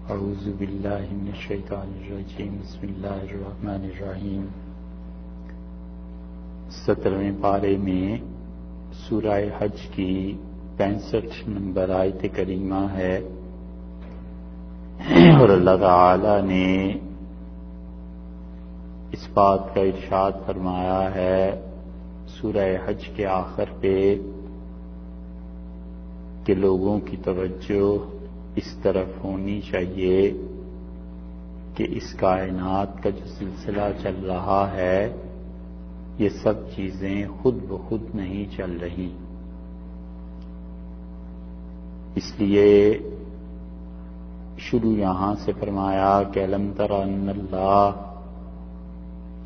اعوذ باللہ من الشیطان الرجیم بسم اللہ الرحمن الرحیم۔ 17ویں پارے میں سورہ حج کی 65 نمبر آیت کریمہ ہے، اور اللہ تعالی نے اس بات کا ارشاد فرمایا ہے سورہ حج کے آخر پہ کہ لوگوں کی توجہ اس طرف ہونی چاہیے کہ اس کائنات کا جو سلسلہ چل رہا ہے یہ سب چیزیں خود بخود نہیں چل رہی، اس لیے شروع یہاں سے فرمایا کہ الم تر ان اللہ،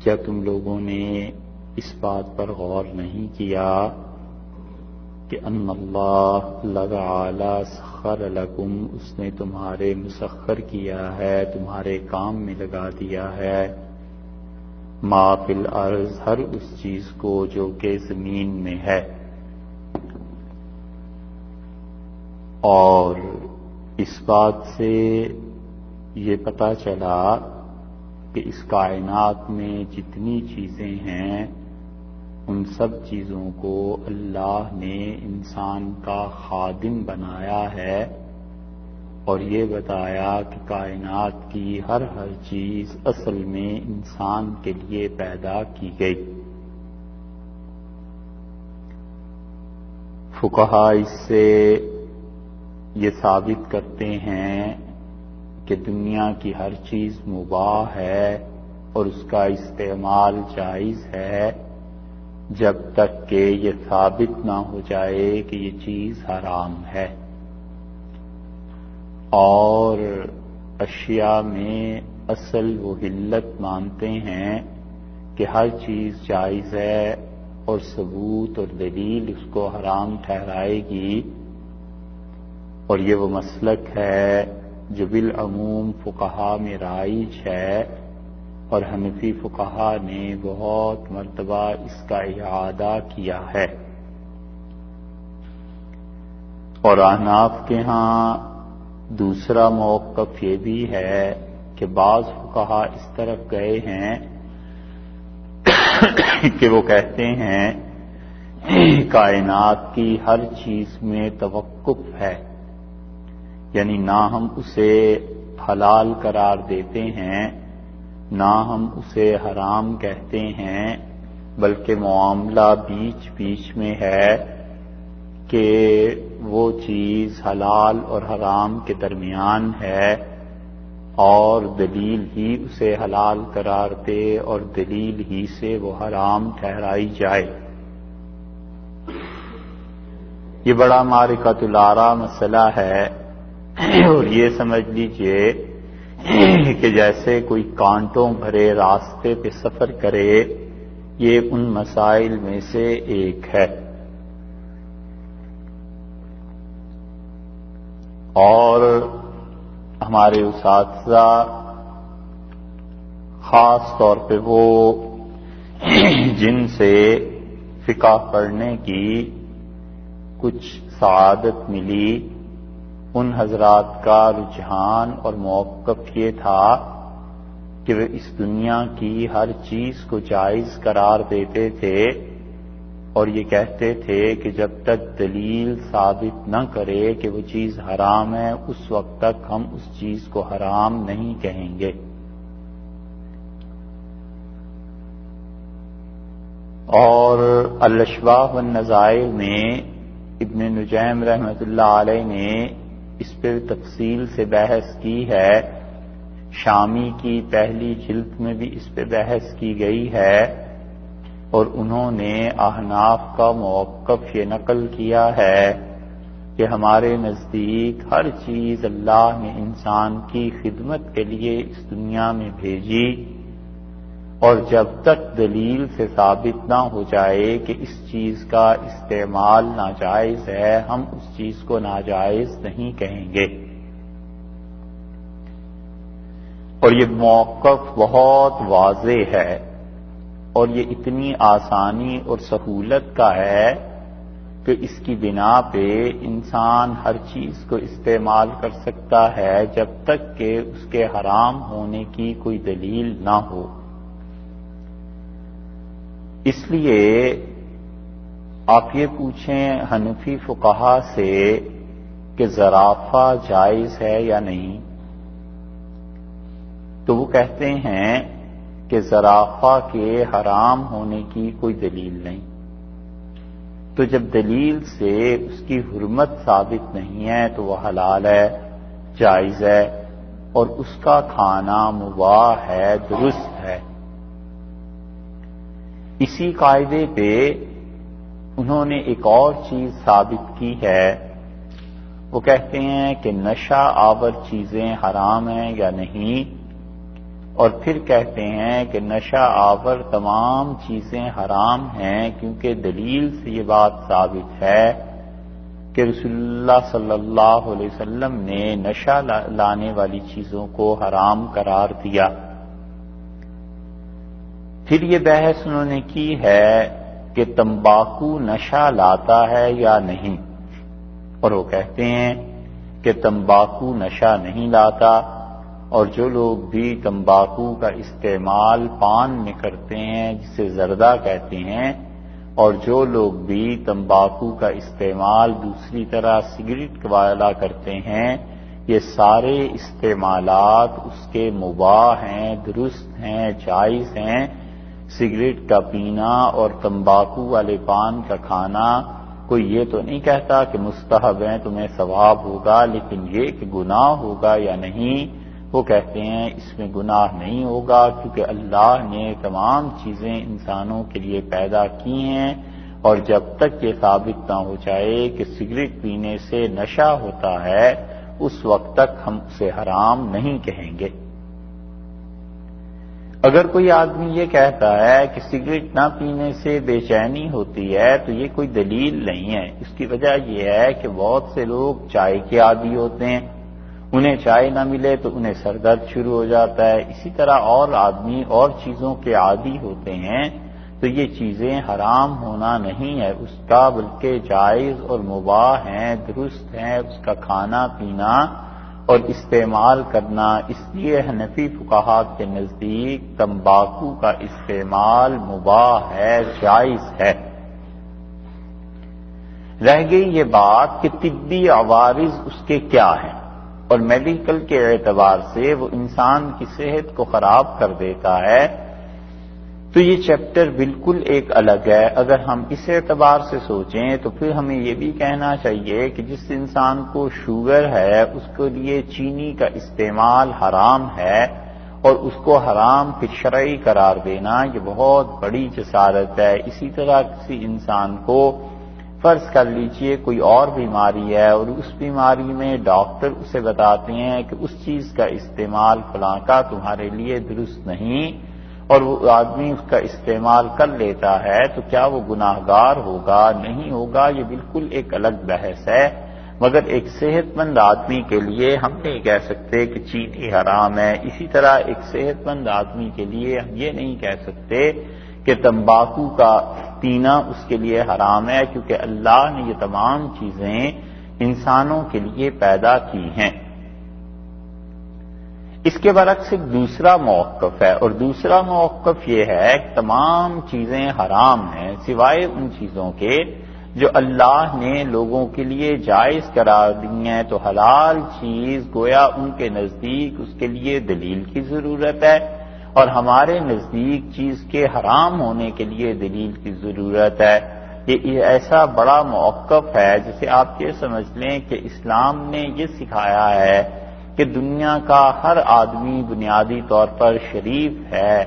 کیا تم لوگوں نے اس بات پر غور نہیں کیا کہ ان اللہ تعالی سخر لکم، اس نے تمہارے مسخر کیا ہے، تمہارے کام میں لگا دیا ہے، ما فی الارض، ہر اس چیز کو جو کہ زمین میں ہے، اور اس بات سے یہ پتہ چلا کہ اس کائنات میں جتنی چیزیں ہیں ان سب چیزوں کو اللہ نے انسان کا خادم بنایا ہے، اور یہ بتایا کہ کائنات کی ہر چیز اصل میں انسان کے لیے پیدا کی گئی۔ فقہا اس سے یہ ثابت کرتے ہیں کہ دنیا کی ہر چیز مباح ہے اور اس کا استعمال جائز ہے جب تک کہ یہ ثابت نہ ہو جائے کہ یہ چیز حرام ہے، اور اشیاء میں اصل وہ علت مانتے ہیں کہ ہر چیز جائز ہے اور ثبوت اور دلیل اس کو حرام ٹھہرائے گی، اور یہ وہ مسلک ہے جو بالعموم فقہا میں رائج ہے، اور حنفی فقہا نے بہت مرتبہ اس کا اعادہ کیا ہے، اور احناف کے ہاں دوسرا موقف یہ بھی ہے کہ بعض فقہا اس طرف گئے ہیں کہ وہ کہتے ہیں کائنات کی ہر چیز میں توقف ہے، یعنی نہ ہم اسے حلال قرار دیتے ہیں نہ ہم اسے حرام کہتے ہیں، بلکہ معاملہ بیچ بیچ میں ہے کہ وہ چیز حلال اور حرام کے درمیان ہے، اور دلیل ہی اسے حلال قرار دے اور دلیل ہی سے وہ حرام ٹھہرائی جائے۔ یہ بڑا معرکۃ الآراء مسئلہ ہے، اور یہ سمجھ لیجئے کہ جیسے کوئی کانٹوں بھرے راستے پہ سفر کرے، یہ ان مسائل میں سے ایک ہے، اور ہمارے اساتذہ خاص طور پہ وہ جن سے فقہ پڑھنے کی کچھ سعادت ملی، ان حضرات کا رجحان اور موقف یہ تھا کہ وہ اس دنیا کی ہر چیز کو جائز قرار دیتے تھے، اور یہ کہتے تھے کہ جب تک دلیل ثابت نہ کرے کہ وہ چیز حرام ہے اس وقت تک ہم اس چیز کو حرام نہیں کہیں گے۔ اور الاشباح والنظائر میں ابن نجیم رحمۃ اللہ علیہ نے اس پر تفصیل سے بحث کی ہے، شامی کی پہلی جلد میں بھی اس پہ بحث کی گئی ہے، اور انہوں نے احناف کا موقف یہ نقل کیا ہے کہ ہمارے نزدیک ہر چیز اللہ نے انسان کی خدمت کے لیے اس دنیا میں بھیجی، اور جب تک دلیل سے ثابت نہ ہو جائے کہ اس چیز کا استعمال ناجائز ہے ہم اس چیز کو ناجائز نہیں کہیں گے۔ اور یہ موقف بہت واضح ہے، اور یہ اتنی آسانی اور سہولت کا ہے کہ اس کی بنا پہ انسان ہر چیز کو استعمال کر سکتا ہے جب تک کہ اس کے حرام ہونے کی کوئی دلیل نہ ہو۔ اس لیے آپ یہ پوچھیں حنفی فقہا سے کہ زرافہ جائز ہے یا نہیں، تو وہ کہتے ہیں کہ زرافہ کے حرام ہونے کی کوئی دلیل نہیں۔ تو جب دلیل سے اس کی حرمت ثابت نہیں ہے تو وہ حلال ہے، جائز ہے، اور اس کا کھانا مباح ہے، درست ہے۔ اسی قاعدے پہ انہوں نے ایک اور چیز ثابت کی ہے، وہ کہتے ہیں کہ نشہ آور چیزیں حرام ہیں یا نہیں، اور پھر کہتے ہیں کہ نشہ آور تمام چیزیں حرام ہیں کیونکہ دلیل سے یہ بات ثابت ہے کہ رسول اللہ صلی اللہ علیہ وسلم نے نشہ لانے والی چیزوں کو حرام قرار دیا۔ پھر یہ بحث انہوں نے کی ہے کہ تمباکو نشہ لاتا ہے یا نہیں، اور وہ کہتے ہیں کہ تمباکو نشہ نہیں لاتا، اور جو لوگ بھی تمباکو کا استعمال پان میں کرتے ہیں جسے زردہ کہتے ہیں، اور جو لوگ بھی تمباکو کا استعمال دوسری طرح سگریٹ والا کرتے ہیں، یہ سارے استعمالات اس کے مباح ہیں، درست ہیں، جائز ہیں۔ سگریٹ کا پینا اور تمباکو والے پان کا کھانا کوئی یہ تو نہیں کہتا کہ مستحب ہیں، تمہیں ثواب ہوگا، لیکن یہ کہ گناہ ہوگا یا نہیں، وہ کہتے ہیں اس میں گناہ نہیں ہوگا کیونکہ اللہ نے تمام چیزیں انسانوں کے لیے پیدا کی ہیں، اور جب تک یہ ثابت نہ ہو جائے کہ سگریٹ پینے سے نشہ ہوتا ہے اس وقت تک ہم اسے حرام نہیں کہیں گے۔ اگر کوئی آدمی یہ کہتا ہے کہ سگریٹ نہ پینے سے بے چینی ہوتی ہے تو یہ کوئی دلیل نہیں ہے۔ اس کی وجہ یہ ہے کہ بہت سے لوگ چائے کے عادی ہوتے ہیں، انہیں چائے نہ ملے تو انہیں سر درد شروع ہو جاتا ہے۔ اسی طرح اور آدمی اور چیزوں کے عادی ہوتے ہیں، تو یہ چیزیں حرام ہونا نہیں ہے اس کا، بلکہ جائز اور مباح ہیں، درست ہیں اس کا کھانا پینا اور استعمال کرنا۔ اس لیے حنفی فقہا کے نزدیک تمباکو کا استعمال مباح ہے، جائز ہے۔ رہ گئی یہ بات کہ طبی عوارض اس کے کیا ہیں، اور میڈیکل کے اعتبار سے وہ انسان کی صحت کو خراب کر دیتا ہے، تو یہ چیپٹر بالکل ایک الگ ہے۔ اگر ہم اس اعتبار سے سوچیں تو پھر ہمیں یہ بھی کہنا چاہیے کہ جس انسان کو شوگر ہے اس کے لیے چینی کا استعمال حرام ہے، اور اس کو حرام پھر شرعی قرار دینا یہ بہت بڑی جسارت ہے۔ اسی طرح کسی انسان کو فرض کر لیجئے کوئی اور بیماری ہے اور اس بیماری میں ڈاکٹر اسے بتاتے ہیں کہ اس چیز کا استعمال فلاں کا تمہارے لیے درست نہیں، اور وہ آدمی اس کا استعمال کر لیتا ہے، تو کیا وہ گناہگار ہوگا؟ نہیں ہوگا۔ یہ بالکل ایک الگ بحث ہے، مگر ایک صحت مند آدمی کے لیے ہم نہیں کہہ سکتے کہ چینی حرام ہے۔ اسی طرح ایک صحت مند آدمی کے لیے ہم یہ نہیں کہہ سکتے کہ تمباکو کا پینا اس کے لیے حرام ہے، کیونکہ اللہ نے یہ تمام چیزیں انسانوں کے لیے پیدا کی ہیں۔ اس کے برعکس ایک دوسرا موقف ہے، اور دوسرا موقف یہ ہے کہ تمام چیزیں حرام ہیں سوائے ان چیزوں کے جو اللہ نے لوگوں کے لیے جائز قرار دی ہیں۔ تو حلال چیز گویا ان کے نزدیک اس کے لیے دلیل کی ضرورت ہے، اور ہمارے نزدیک چیز کے حرام ہونے کے لیے دلیل کی ضرورت ہے۔ یہ ایسا بڑا موقف ہے جسے آپ یہ سمجھ لیں کہ اسلام نے یہ سکھایا ہے کہ دنیا کا ہر آدمی بنیادی طور پر شریف ہے،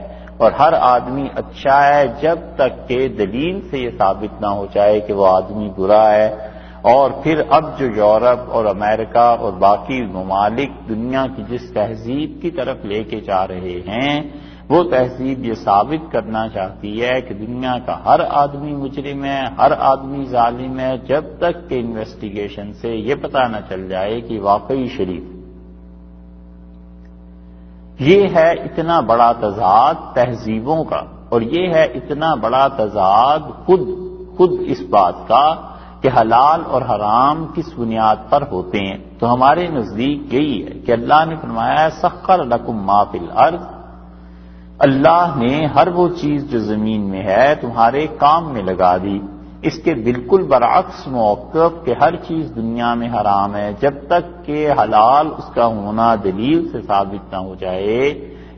اور ہر آدمی اچھا ہے جب تک کہ دلیل سے یہ ثابت نہ ہو جائے کہ وہ آدمی برا ہے۔ اور پھر اب جو یورپ اور امریکہ اور باقی ممالک دنیا کی جس تہذیب کی طرف لے کے جا رہے ہیں، وہ تہذیب یہ ثابت کرنا چاہتی ہے کہ دنیا کا ہر آدمی مجرم ہے، ہر آدمی ظالم ہے، جب تک کہ انویسٹیگیشن سے یہ پتہ نہ چل جائے کہ واقعی شریف۔ یہ ہے اتنا بڑا تضاد تہذیبوں کا، اور یہ ہے اتنا بڑا تضاد خود اس بات کا کہ حلال اور حرام کس بنیاد پر ہوتے ہیں، تو ہمارے نزدیک یہی ہے کہ اللہ نے فرمایا سخر لکم ما فی الارض، اللہ نے ہر وہ چیز جو زمین میں ہے تمہارے کام میں لگا دی۔ اس کے بالکل برعکس موقف کہ ہر چیز دنیا میں حرام ہے جب تک کہ حلال اس کا ہونا دلیل سے ثابت نہ ہو جائے۔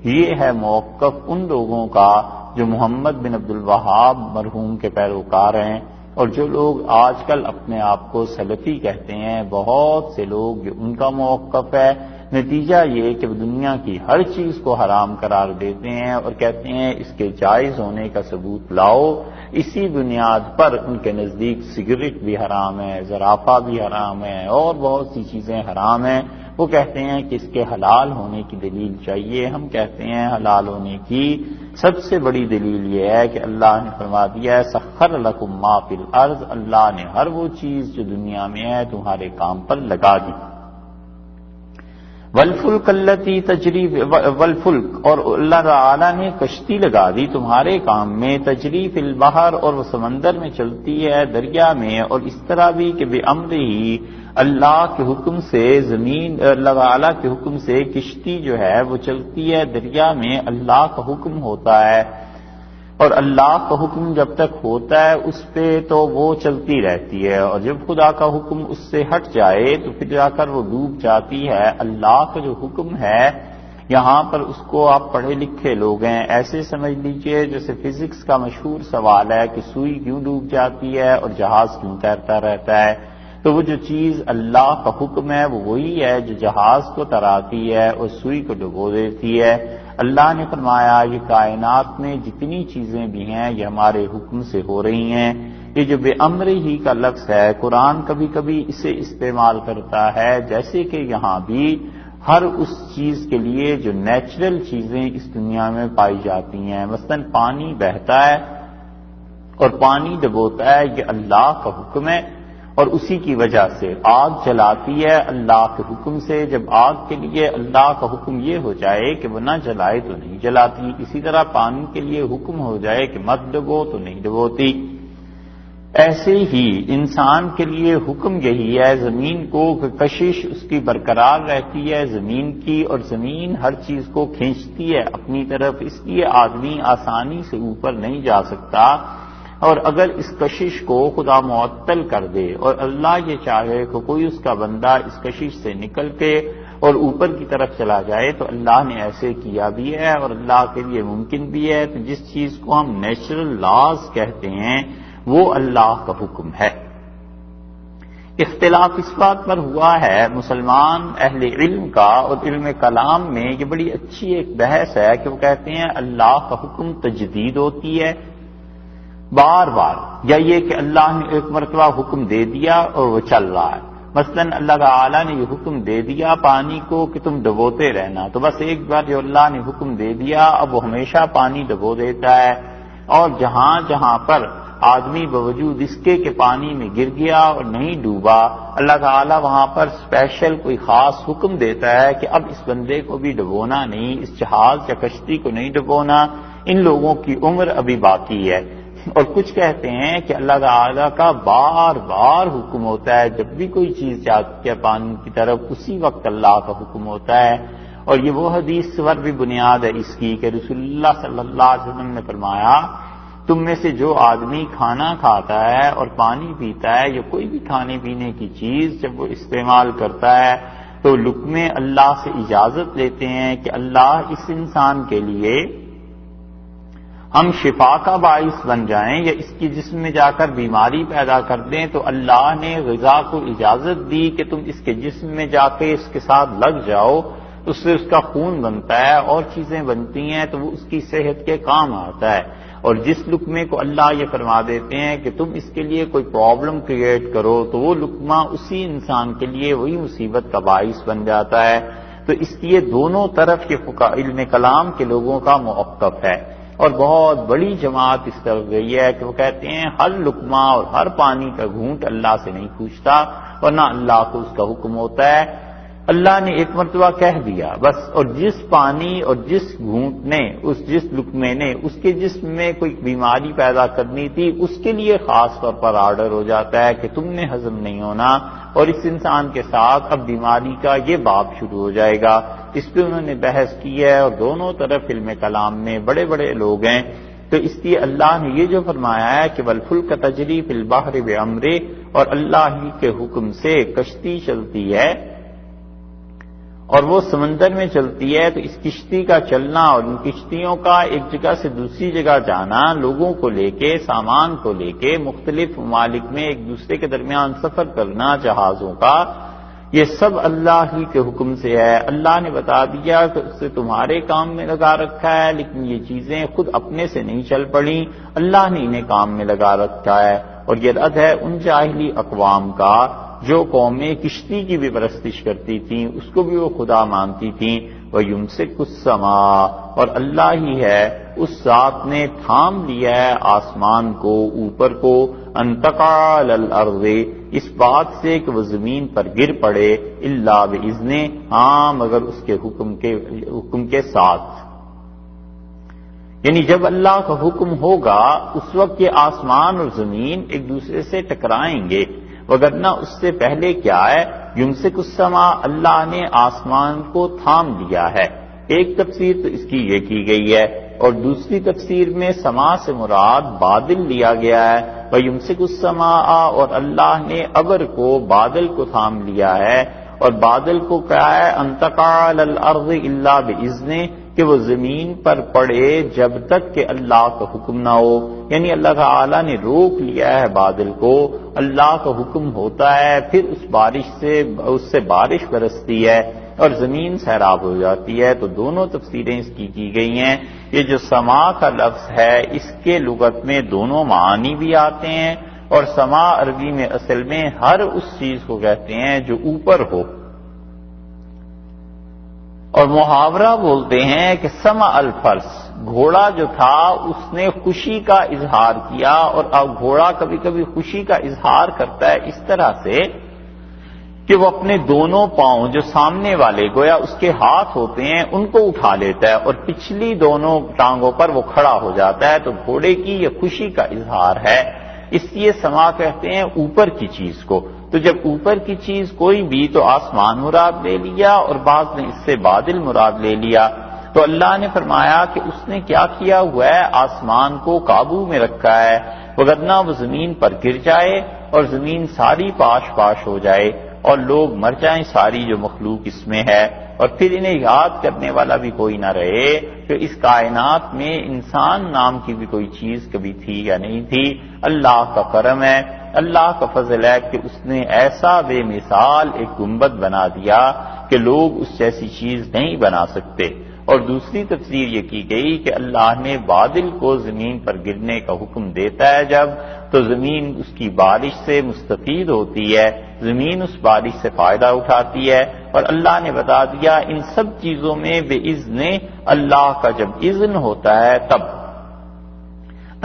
یہ ہے موقف ان لوگوں کا جو محمد بن عبد الوہاب مرحوم کے پیروکار ہیں، اور جو لوگ آج کل اپنے آپ کو سلفی کہتے ہیں، بہت سے لوگ یہ ان کا موقف ہے۔ نتیجہ یہ کہ وہ دنیا کی ہر چیز کو حرام قرار دیتے ہیں اور کہتے ہیں اس کے جائز ہونے کا ثبوت لاؤ۔ اسی بنیاد پر ان کے نزدیک سگریٹ بھی حرام ہے، زرافہ بھی حرام ہے، اور بہت سی چیزیں حرام ہیں۔ وہ کہتے ہیں کہ اس کے حلال ہونے کی دلیل چاہیے۔ ہم کہتے ہیں حلال ہونے کی سب سے بڑی دلیل یہ ہے کہ اللہ نے فرما دیا ہے سخر لکم ما فی الارض، اللہ نے ہر وہ چیز جو دنیا میں ہے تمہارے کام پر لگا دی۔ والفلک التی تجری، والفلک اور اللہ تعالی نے کشتی لگا دی تمہارے کام میں، تجری فی البحر اور وہ سمندر میں چلتی ہے، دریا میں، اور اس طرح بھی کہ بامرہ ہی اللہ کے حکم سے زمین، اللہ تعالی کے حکم سے کشتی جو ہے وہ چلتی ہے دریا میں، اللہ کا حکم ہوتا ہے، اور اللہ کا حکم جب تک ہوتا ہے اس پہ تو وہ چلتی رہتی ہے، اور جب خدا کا حکم اس سے ہٹ جائے تو پھر جا کر وہ ڈوب جاتی ہے۔ اللہ کا جو حکم ہے یہاں پر اس کو آپ پڑھے لکھے لوگ ہیں ایسے سمجھ لیجئے جیسے فزکس کا مشہور سوال ہے کہ سوئی کیوں ڈوب جاتی ہے اور جہاز کیوں تیرتا رہتا ہے، تو وہ جو چیز اللہ کا حکم ہے وہ وہی ہے جو جہاز کو تراتی ہے اور سوئی کو ڈبو دیتی ہے۔ اللہ نے فرمایا یہ کائنات میں جتنی چیزیں بھی ہیں یہ ہمارے حکم سے ہو رہی ہیں۔ یہ جو بے امر ہی کا لفظ ہے قرآن کبھی کبھی اسے استعمال کرتا ہے جیسے کہ یہاں بھی ہر اس چیز کے لیے جو نیچرل چیزیں اس دنیا میں پائی جاتی ہیں، مثلا پانی بہتا ہے اور پانی ڈبوتا ہے، یہ اللہ کا حکم ہے، اور اسی کی وجہ سے آگ جلاتی ہے اللہ کے حکم سے۔ جب آگ کے لیے اللہ کا حکم یہ ہو جائے کہ وہ نہ جلائے تو نہیں جلاتی، اسی طرح پانی کے لیے حکم ہو جائے کہ مت ڈبو تو نہیں ڈبوتی۔ ایسے ہی انسان کے لیے حکم یہی ہے زمین کو کہ کشش اس کی برقرار رہتی ہے زمین کی، اور زمین ہر چیز کو کھینچتی ہے اپنی طرف، اس لیے آدمی آسانی سے اوپر نہیں جا سکتا، اور اگر اس کشش کو خدا معطل کر دے اور اللہ یہ چاہے کہ کوئی اس کا بندہ اس کشش سے نکل کے اور اوپر کی طرف چلا جائے تو اللہ نے ایسے کیا بھی ہے اور اللہ کے لیے ممکن بھی ہے۔ تو جس چیز کو ہم نیچرل لاز کہتے ہیں وہ اللہ کا حکم ہے۔ اختلاف اس بات پر ہوا ہے مسلمان اہل علم کا، اور علم کلام میں یہ بڑی اچھی ایک بحث ہے کہ وہ کہتے ہیں اللہ کا حکم تجدید ہوتی ہے بار بار، یا یہ کہ اللہ نے ایک مرتبہ حکم دے دیا اور وہ چل رہا ہے۔ مثلا اللہ تعالی نے یہ حکم دے دیا پانی کو کہ تم ڈبوتے رہنا، تو بس ایک بار جو اللہ نے حکم دے دیا اب وہ ہمیشہ پانی ڈبو دیتا ہے، اور جہاں جہاں پر آدمی باوجود اس کے کہ پانی میں گر گیا اور نہیں ڈوبا، اللہ تعالی وہاں پر اسپیشل کوئی خاص حکم دیتا ہے کہ اب اس بندے کو بھی ڈبونا نہیں، اس جہاز یا کشتی کو نہیں ڈبونا، ان لوگوں کی عمر ابھی باقی ہے۔ اور کچھ کہتے ہیں کہ اللہ تعالیٰ کا بار بار حکم ہوتا ہے، جب بھی کوئی چیز جاتی ہے پانی کی طرف اسی وقت اللہ کا حکم ہوتا ہے، اور یہ وہ حدیث پر بھی بنیاد ہے اس کی کہ رسول اللہ صلی اللہ علیہ وسلم نے فرمایا تم میں سے جو آدمی کھانا کھاتا ہے اور پانی پیتا ہے یا کوئی بھی کھانے پینے کی چیز جب وہ استعمال کرتا ہے تو لقمے اللہ سے اجازت لیتے ہیں کہ اللہ اس انسان کے لیے ہم شفا کا باعث بن جائیں یا اس کی جسم میں جا کر بیماری پیدا کر دیں، تو اللہ نے غذا کو اجازت دی کہ تم اس کے جسم میں جا کے اس کے ساتھ لگ جاؤ، اس سے اس کا خون بنتا ہے اور چیزیں بنتی ہیں تو وہ اس کی صحت کے کام آتا ہے۔ اور جس لقمے کو اللہ یہ فرما دیتے ہیں کہ تم اس کے لیے کوئی پرابلم کریٹ کرو تو وہ لقمہ اسی انسان کے لیے وہی مصیبت کا باعث بن جاتا ہے۔ تو اس لیے دونوں طرف کے علم کلام کے لوگوں کا موقف ہے، اور بہت بڑی جماعت اس طرف گئی ہے کہ وہ کہتے ہیں ہر لقمہ اور ہر پانی کا گھونٹ اللہ سے نہیں پوچھتا، ورنہ اللہ کو اس کا حکم ہوتا ہے۔ اللہ نے ایک مرتبہ کہہ دیا بس، اور جس پانی اور جس گھونٹ نے، جس لقمے نے اس کے جسم میں کوئی بیماری پیدا کرنی تھی، اس کے لیے خاص طور پر آرڈر ہو جاتا ہے کہ تم نے ہضم نہیں ہونا، اور اس انسان کے ساتھ اب بیماری کا یہ باب شروع ہو جائے گا۔ اس پہ انہوں نے بحث کی ہے، اور دونوں طرف علم کلام میں بڑے بڑے لوگ ہیں، تو اس لیے اللہ نے یہ جو فرمایا ہے کہ والفلک تجری فی البحر بامرہ، اور اللہ ہی کے حکم سے کشتی چلتی ہے اور وہ سمندر میں چلتی ہے، تو اس کشتی کا چلنا اور ان کشتیوں کا ایک جگہ سے دوسری جگہ جانا، لوگوں کو لے کے، سامان کو لے کے مختلف ممالک میں ایک دوسرے کے درمیان سفر کرنا جہازوں کا، یہ سب اللہ ہی کے حکم سے ہے۔ اللہ نے بتا دیا کہ اس سے تمہارے کام میں لگا رکھا ہے، لیکن یہ چیزیں خود اپنے سے نہیں چل پڑیں، اللہ نے انہیں کام میں لگا رکھا ہے۔ اور یہ رد ہے ان جاہلی اقوام کا جو قومیں کشتی کی بھی پرستش کرتی تھیں، اس کو بھی وہ خدا مانتی تھیں۔ وَيُمْسِكُ السَّمَاءَ، اور اللہ ہی ہے اس ذات نے تھام لیا ہے آسمان کو، اوپر کو، أَن تَقَعَ عَلَى الْأَرْضِ، اس بات سے کہ وہ زمین پر گر پڑے، إِلَّا بِإِذْنِهِ، ہاں مگر اس کے حکم کے ساتھ۔ یعنی جب اللہ کا حکم ہوگا اس وقت یہ آسمان اور زمین ایک دوسرے سے ٹکرائیں گے، وگرنہ اس سے پہلے کیا ہے، یمسک السماء، اللہ نے آسمان کو تھام لیا ہے۔ ایک تفسیر تو اس کی یہ کی گئی ہے، اور دوسری تفسیر میں سما سے مراد بادل لیا گیا ہے، وَيُمْسِكُ السَّمَاءَ، اور اللہ نے ابر کو، بادل کو تھام لیا ہے، اور بادل کو کیا ہے، أَن تَقَعَ عَلَى الْأَرْضِ إِلَّا بِإِذْنِهِ، کہ وہ زمین پر پڑے جب تک کہ اللہ کا حکم نہ ہو۔ یعنی اللہ تعالی نے روک لیا ہے بادل کو، اللہ کا حکم ہوتا ہے، پھر اس سے بارش برستی ہے اور زمین سیراب ہو جاتی ہے۔ تو دونوں تفسیریں اس کی گئی ہیں۔ یہ جو سما کا لفظ ہے اس کے لغت میں دونوں معانی بھی آتے ہیں، اور سما عربی میں اصل میں ہر اس چیز کو کہتے ہیں جو اوپر ہو، اور محاورہ بولتے ہیں کہ سمع الفرس، گھوڑا جو تھا اس نے خوشی کا اظہار کیا، اور اب گھوڑا کبھی کبھی خوشی کا اظہار کرتا ہے اس طرح سے کہ وہ اپنے دونوں پاؤں جو سامنے والے گویا اس کے ہاتھ ہوتے ہیں ان کو اٹھا لیتا ہے، اور پچھلی دونوں ٹانگوں پر وہ کھڑا ہو جاتا ہے، تو گھوڑے کی یہ خوشی کا اظہار ہے۔ اس لیے سما کہتے ہیں اوپر کی چیز کو۔ تو جب اوپر کی چیز کوئی بھی تو آسمان مراد لے لیا، اور بعض نے اس سے بادل مراد لے لیا۔ تو اللہ نے فرمایا کہ اس نے کیا کیا ہوا ہے، آسمان کو قابو میں رکھا ہے، وگرنہ وہ زمین پر گر جائے اور زمین ساری پاش پاش ہو جائے اور لوگ مر جائیں، ساری جو مخلوق اس میں ہے، اور پھر انہیں یاد کرنے والا بھی کوئی نہ رہے کہ اس کائنات میں انسان نام کی بھی کوئی چیز کبھی تھی یا نہیں تھی۔ اللہ کا کرم ہے، اللہ کا فضل ہے کہ اس نے ایسا بے مثال ایک گنبد بنا دیا کہ لوگ اس جیسی چیز نہیں بنا سکتے۔ اور دوسری تفسیر یہ کی گئی کہ اللہ نے بادل کو زمین پر گرنے کا حکم دیتا ہے جب، تو زمین اس کی بارش سے مستفید ہوتی ہے، زمین اس بارش سے فائدہ اٹھاتی ہے، اور اللہ نے بتا دیا ان سب چیزوں میں بے اذن، اللہ کا جب اذن ہوتا ہے تب،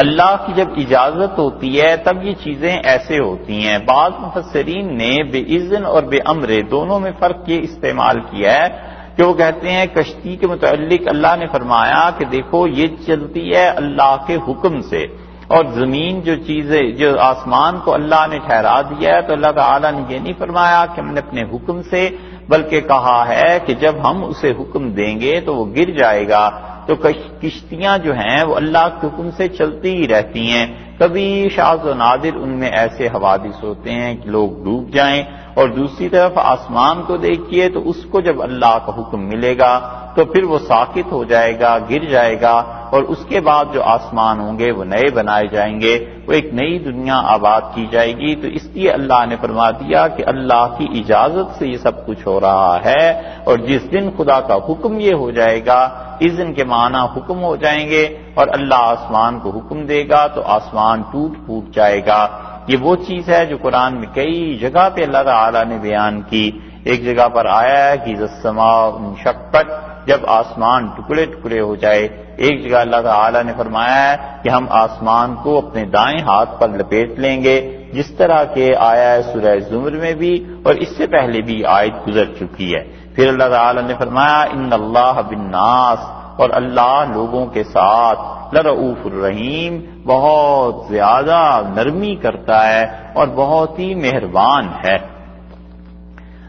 اللہ کی جب اجازت ہوتی ہے تب یہ چیزیں ایسے ہوتی ہیں۔ بعض مفسرین نے بے اذن اور بے امر دونوں میں فرق یہ استعمال کیا ہے کہ وہ کہتے ہیں کشتی کے متعلق اللہ نے فرمایا کہ دیکھو یہ چلتی ہے اللہ کے حکم سے، اور زمین جو چیزیں جو آسمان کو اللہ نے ٹھہرا دیا ہے تو اللہ تعالیٰ نے یہ نہیں فرمایا کہ ہم نے اپنے حکم سے، بلکہ کہا ہے کہ جب ہم اسے حکم دیں گے تو وہ گر جائے گا۔ تو کشتیاں جو ہیں وہ اللہ کے حکم سے چلتی ہی رہتی ہیں، کبھی شاذ و نادر ان میں ایسے حوادث ہوتے ہیں کہ لوگ ڈوب جائیں، اور دوسری طرف آسمان کو دیکھیے تو اس کو جب اللہ کا حکم ملے گا تو پھر وہ ساکت ہو جائے گا، گر جائے گا، اور اس کے بعد جو آسمان ہوں گے وہ نئے بنائے جائیں گے، وہ ایک نئی دنیا آباد کی جائے گی۔ تو اس لیے اللہ نے فرما دیا کہ اللہ کی اجازت سے یہ سب کچھ ہو رہا ہے، اور جس دن خدا کا حکم یہ ہو جائے گا، اذن کے معنی حکم ہو جائیں گے، اور اللہ آسمان کو حکم دے گا تو آسمان ٹوٹ پھوٹ جائے گا۔ یہ وہ چیز ہے جو قرآن میں کئی جگہ پہ اللہ تعالیٰ نے بیان کی۔ ایک جگہ پر آیا ہے کہ اذا السماء انشقت، جب آسمان ٹکڑے ٹکڑے ہو جائے۔ ایک جگہ اللہ تعالیٰ نے فرمایا ہے کہ ہم آسمان کو اپنے دائیں ہاتھ پر لپیٹ لیں گے۔ جس طرح کے آیا ہے سورہ زمر میں بھی اور اس سے پہلے بھی آیت گزر چکی ہے۔ پھر اللہ تعالی نے فرمایا ان اللہ بالناس، اور اللہ لوگوں کے ساتھ لرؤوف الرحیم، بہت زیادہ نرمی کرتا ہے اور بہت ہی مہربان ہے۔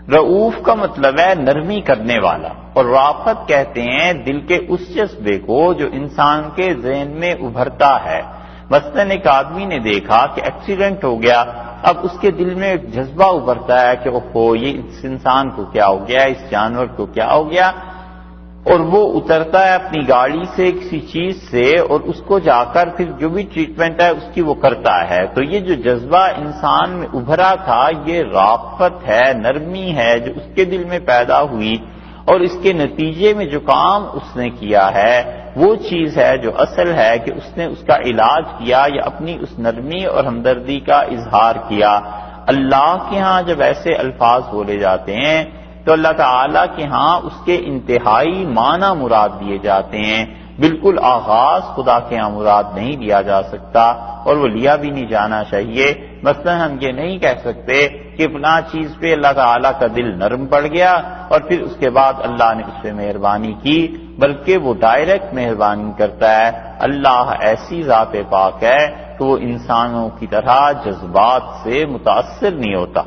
رؤوف کا مطلب ہے نرمی کرنے والا، اور رافت کہتے ہیں دل کے اس جذبے کو جو انسان کے ذہن میں ابھرتا ہے۔ مثلاً ایک آدمی نے دیکھا کہ ایکسیڈنٹ ہو گیا، اب اس کے دل میں ایک جذبہ ابھرتا ہے کہ اوہو یہ اس انسان کو کیا ہو گیا، اس جانور کو کیا ہو گیا، اور وہ اترتا ہے اپنی گاڑی سے کسی چیز سے اور اس کو جا کر پھر جو بھی ٹریٹمنٹ ہے اس کی وہ کرتا ہے۔ تو یہ جو جذبہ انسان میں ابھرا تھا یہ رافت ہے، نرمی ہے جو اس کے دل میں پیدا ہوئی، اور اس کے نتیجے میں جو کام اس نے کیا ہے وہ چیز ہے جو اصل ہے کہ اس نے اس کا علاج کیا یا اپنی اس نرمی اور ہمدردی کا اظہار کیا۔ اللہ کے ہاں جب ایسے الفاظ بولے جاتے ہیں تو اللہ تعالیٰ کے ہاں اس کے انتہائی معنی مراد دیے جاتے ہیں، بالکل آغاز خدا کے ہاں مراد نہیں لیا جا سکتا اور وہ لیا بھی نہیں جانا چاہیے۔ مثلا ہم یہ نہیں کہہ سکتے کہ فلاں چیز پہ اللہ تعالیٰ کا دل نرم پڑ گیا اور پھر اس کے بعد اللہ نے اس پہ مہربانی کی، بلکہ وہ ڈائریکٹ مہربانی کرتا ہے۔ اللہ ایسی ذات پاک ہے کہ وہ انسانوں کی طرح جذبات سے متاثر نہیں ہوتا،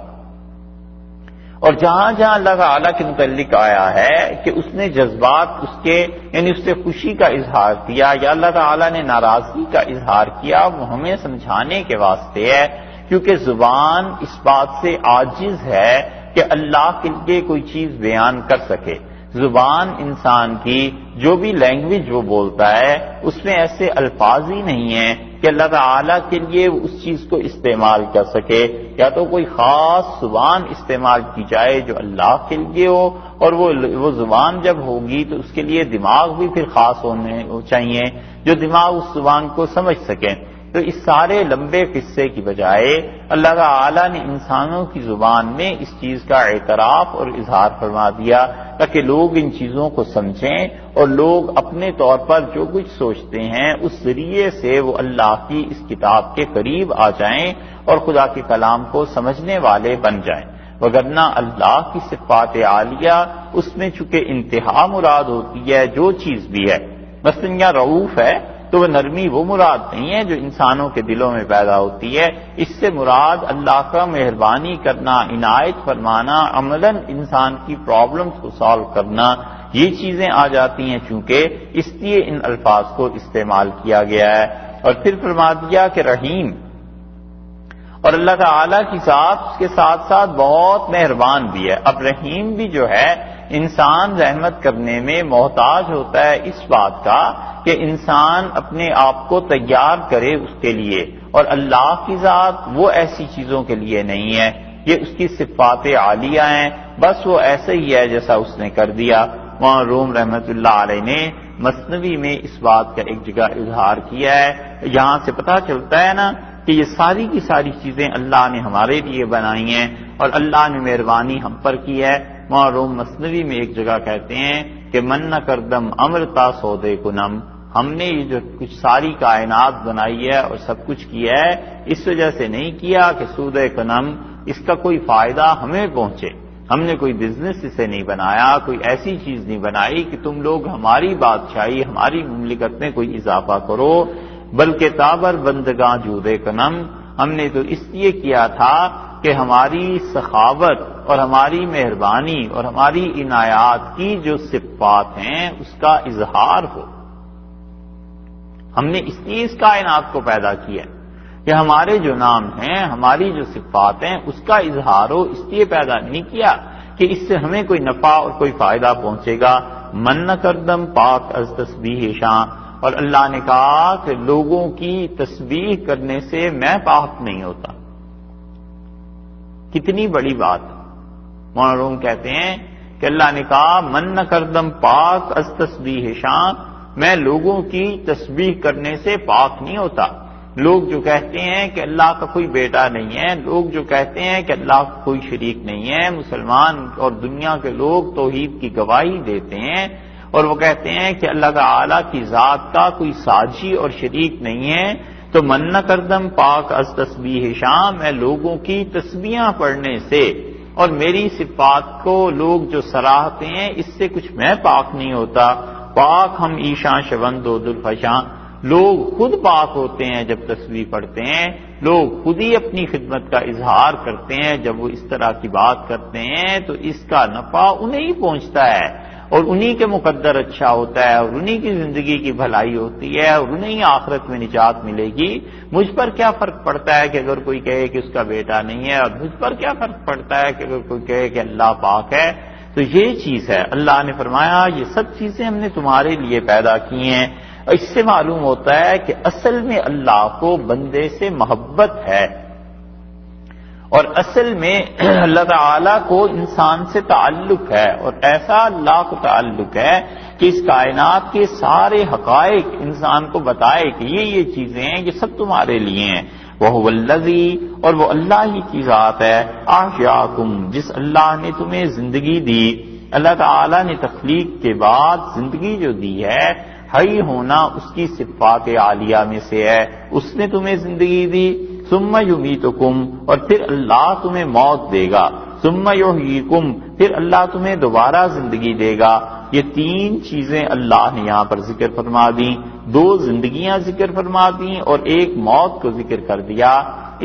اور جہاں جہاں اللہ تعالیٰ کے متعلق آیا ہے کہ اس نے جذبات اس کے یعنی اس سے خوشی کا اظہار کیا یا اللہ تعالیٰ نے ناراضگی کا اظہار کیا، وہ ہمیں سمجھانے کے واسطے ہے، کیونکہ زبان اس بات سے عاجز ہے کہ اللہ کے لیے کوئی چیز بیان کر سکے۔ زبان انسان کی جو بھی لینگویج وہ بولتا ہے اس میں ایسے الفاظ ہی نہیں ہیں کہ اللہ تعالیٰ کے لیے اس چیز کو استعمال کر سکے، یا تو کوئی خاص زبان استعمال کی جائے جو اللہ کے لیے ہو، اور وہ زبان جب ہوگی تو اس کے لیے دماغ بھی پھر خاص ہونے چاہیے جو دماغ اس زبان کو سمجھ سکے۔ تو اس سارے لمبے قصے کی بجائے اللہ تعالیٰ نے انسانوں کی زبان میں اس چیز کا اعتراف اور اظہار فرما دیا تاکہ لوگ ان چیزوں کو سمجھیں اور لوگ اپنے طور پر جو کچھ سوچتے ہیں اس ذریعے سے وہ اللہ کی اس کتاب کے قریب آ جائیں اور خدا کے کلام کو سمجھنے والے بن جائیں۔ وگرنہ اللہ کی صفات عالیہ اس میں چونکہ انتہا مراد ہوتی ہے جو چیز بھی ہے، مثلا یہاں رؤوف ہے تو وہ نرمی وہ مراد نہیں ہے جو انسانوں کے دلوں میں پیدا ہوتی ہے، اس سے مراد اللہ کا مہربانی کرنا، عنایت فرمانا، عملاً انسان کی پرابلمز کو سالو کرنا، یہ چیزیں آ جاتی ہیں چونکہ اس لیے ان الفاظ کو استعمال کیا گیا ہے۔ اور پھر فرما دیا کہ رحیم، اور اللہ تعالیٰ کی ذات اس کے ساتھ ساتھ بہت مہربان بھی ہے۔ اب رحیم بھی جو ہے انسان رحمت کرنے میں محتاج ہوتا ہے اس بات کا کہ انسان اپنے آپ کو تیار کرے اس کے لیے، اور اللہ کی ذات وہ ایسی چیزوں کے لیے نہیں ہے، یہ اس کی صفات عالیہ ہیں، بس وہ ایسے ہی ہے جیسا اس نے کر دیا۔ وہاں روم رحمت اللہ علیہ نے مثنوی میں اس بات کا ایک جگہ اظہار کیا ہے، یہاں سے پتہ چلتا ہے نا کہ یہ ساری کی ساری چیزیں اللہ نے ہمارے لیے بنائی ہیں اور اللہ نے مہربانی ہم پر کی ہے۔ وہاں روم مثنوی میں ایک جگہ کہتے ہیں کہ من نہ کردم امرتا سودے کنم، ہم نے یہ جو کچھ ساری کائنات بنائی ہے اور سب کچھ کیا ہے اس وجہ سے نہیں کیا کہ سودے کنم اس کا کوئی فائدہ ہمیں پہنچے، ہم نے کوئی بزنس اسے نہیں بنایا، کوئی ایسی چیز نہیں بنائی کہ تم لوگ ہماری بادشاہی ہماری مملکت میں کوئی اضافہ کرو، بلکہ تابر بندگاں جودے کنم، ہم نے تو اس لیے کیا تھا کہ ہماری سخاوت اور ہماری مہربانی اور ہماری عنایات کی جو صفات ہیں اس کا اظہار ہو۔ ہم نے اس لیے اس کائنات کو پیدا کیا کہ ہمارے جو نام ہیں، ہماری جو صفات ہیں اس کا اظہار ہو، اس لیے پیدا نہیں کیا کہ اس سے ہمیں کوئی نفع اور کوئی فائدہ پہنچے گا۔ من نہ کردم پاک از تسبیح شاں، اور اللہ نے کہا کہ لوگوں کی تسبیح کرنے سے میں پاک نہیں ہوتا۔ کتنی بڑی بات۔ معروم کہتے ہیں کہ اللہ نے کہا من نہ کردم پاک از تسبیح شاں، میں لوگوں کی تسبیح کرنے سے پاک نہیں ہوتا۔ لوگ جو کہتے ہیں کہ اللہ کا کوئی بیٹا نہیں ہے، لوگ جو کہتے ہیں کہ اللہ کا کوئی شریک نہیں ہے، مسلمان اور دنیا کے لوگ توحید کی گواہی دیتے ہیں اور وہ کہتے ہیں کہ اللہ تعالی کی ذات کا کوئی ساجی اور شریک نہیں ہے، تو من نہ کردم پاک از تسبیح شام، میں لوگوں کی تسبیحاں پڑھنے سے اور میری صفات کو لوگ جو سراہتے ہیں اس سے کچھ میں پاک نہیں ہوتا۔ پاک ہم ایشاں شوند و دلفشاں، لوگ خود پاک ہوتے ہیں جب تسبیح پڑھتے ہیں، لوگ خود ہی اپنی خدمت کا اظہار کرتے ہیں جب وہ اس طرح کی بات کرتے ہیں، تو اس کا نفع انہیں ہی پہنچتا ہے اور انہی کے مقدر اچھا ہوتا ہے اور انہی کی زندگی کی بھلائی ہوتی ہے اور انہیں آخرت میں نجات ملے گی۔ مجھ پر کیا فرق پڑتا ہے کہ اگر کوئی کہے کہ اس کا بیٹا نہیں ہے، اور مجھ پر کیا فرق پڑتا ہے کہ اگر کوئی کہے کہ اللہ پاک ہے۔ تو یہ چیز ہے، اللہ نے فرمایا یہ سب چیزیں ہم نے تمہارے لیے پیدا کی ہیں۔ اور اس سے معلوم ہوتا ہے کہ اصل میں اللہ کو بندے سے محبت ہے، اور اصل میں اللہ تعالیٰ کو انسان سے تعلق ہے، اور ایسا اللہ کو تعلق ہے کہ اس کائنات کے سارے حقائق انسان کو بتائے کہ یہ چیزیں ہیں، یہ سب تمہارے لیے ہیں۔ وَهُوَ الَّذِي، اور وہ اللہ ہی کی ذات ہے، أَحْيَاكُمْ، جس اللہ نے تمہیں زندگی دی۔ اللہ تعالیٰ نے تخلیق کے بعد زندگی جو دی ہے، حی ہونا اس کی صفات عالیہ میں سے ہے، اس نے تمہیں زندگی دی۔ ثم یمیتکم، اور پھر اللہ تمہیں موت دے گا۔ ثم یحییکم، پھر اللہ تمہیں دوبارہ زندگی دے گا۔ یہ تین چیزیں اللہ نے یہاں پر ذکر فرما دی، دو زندگیاں ذکر فرما دی اور ایک موت کو ذکر کر دیا،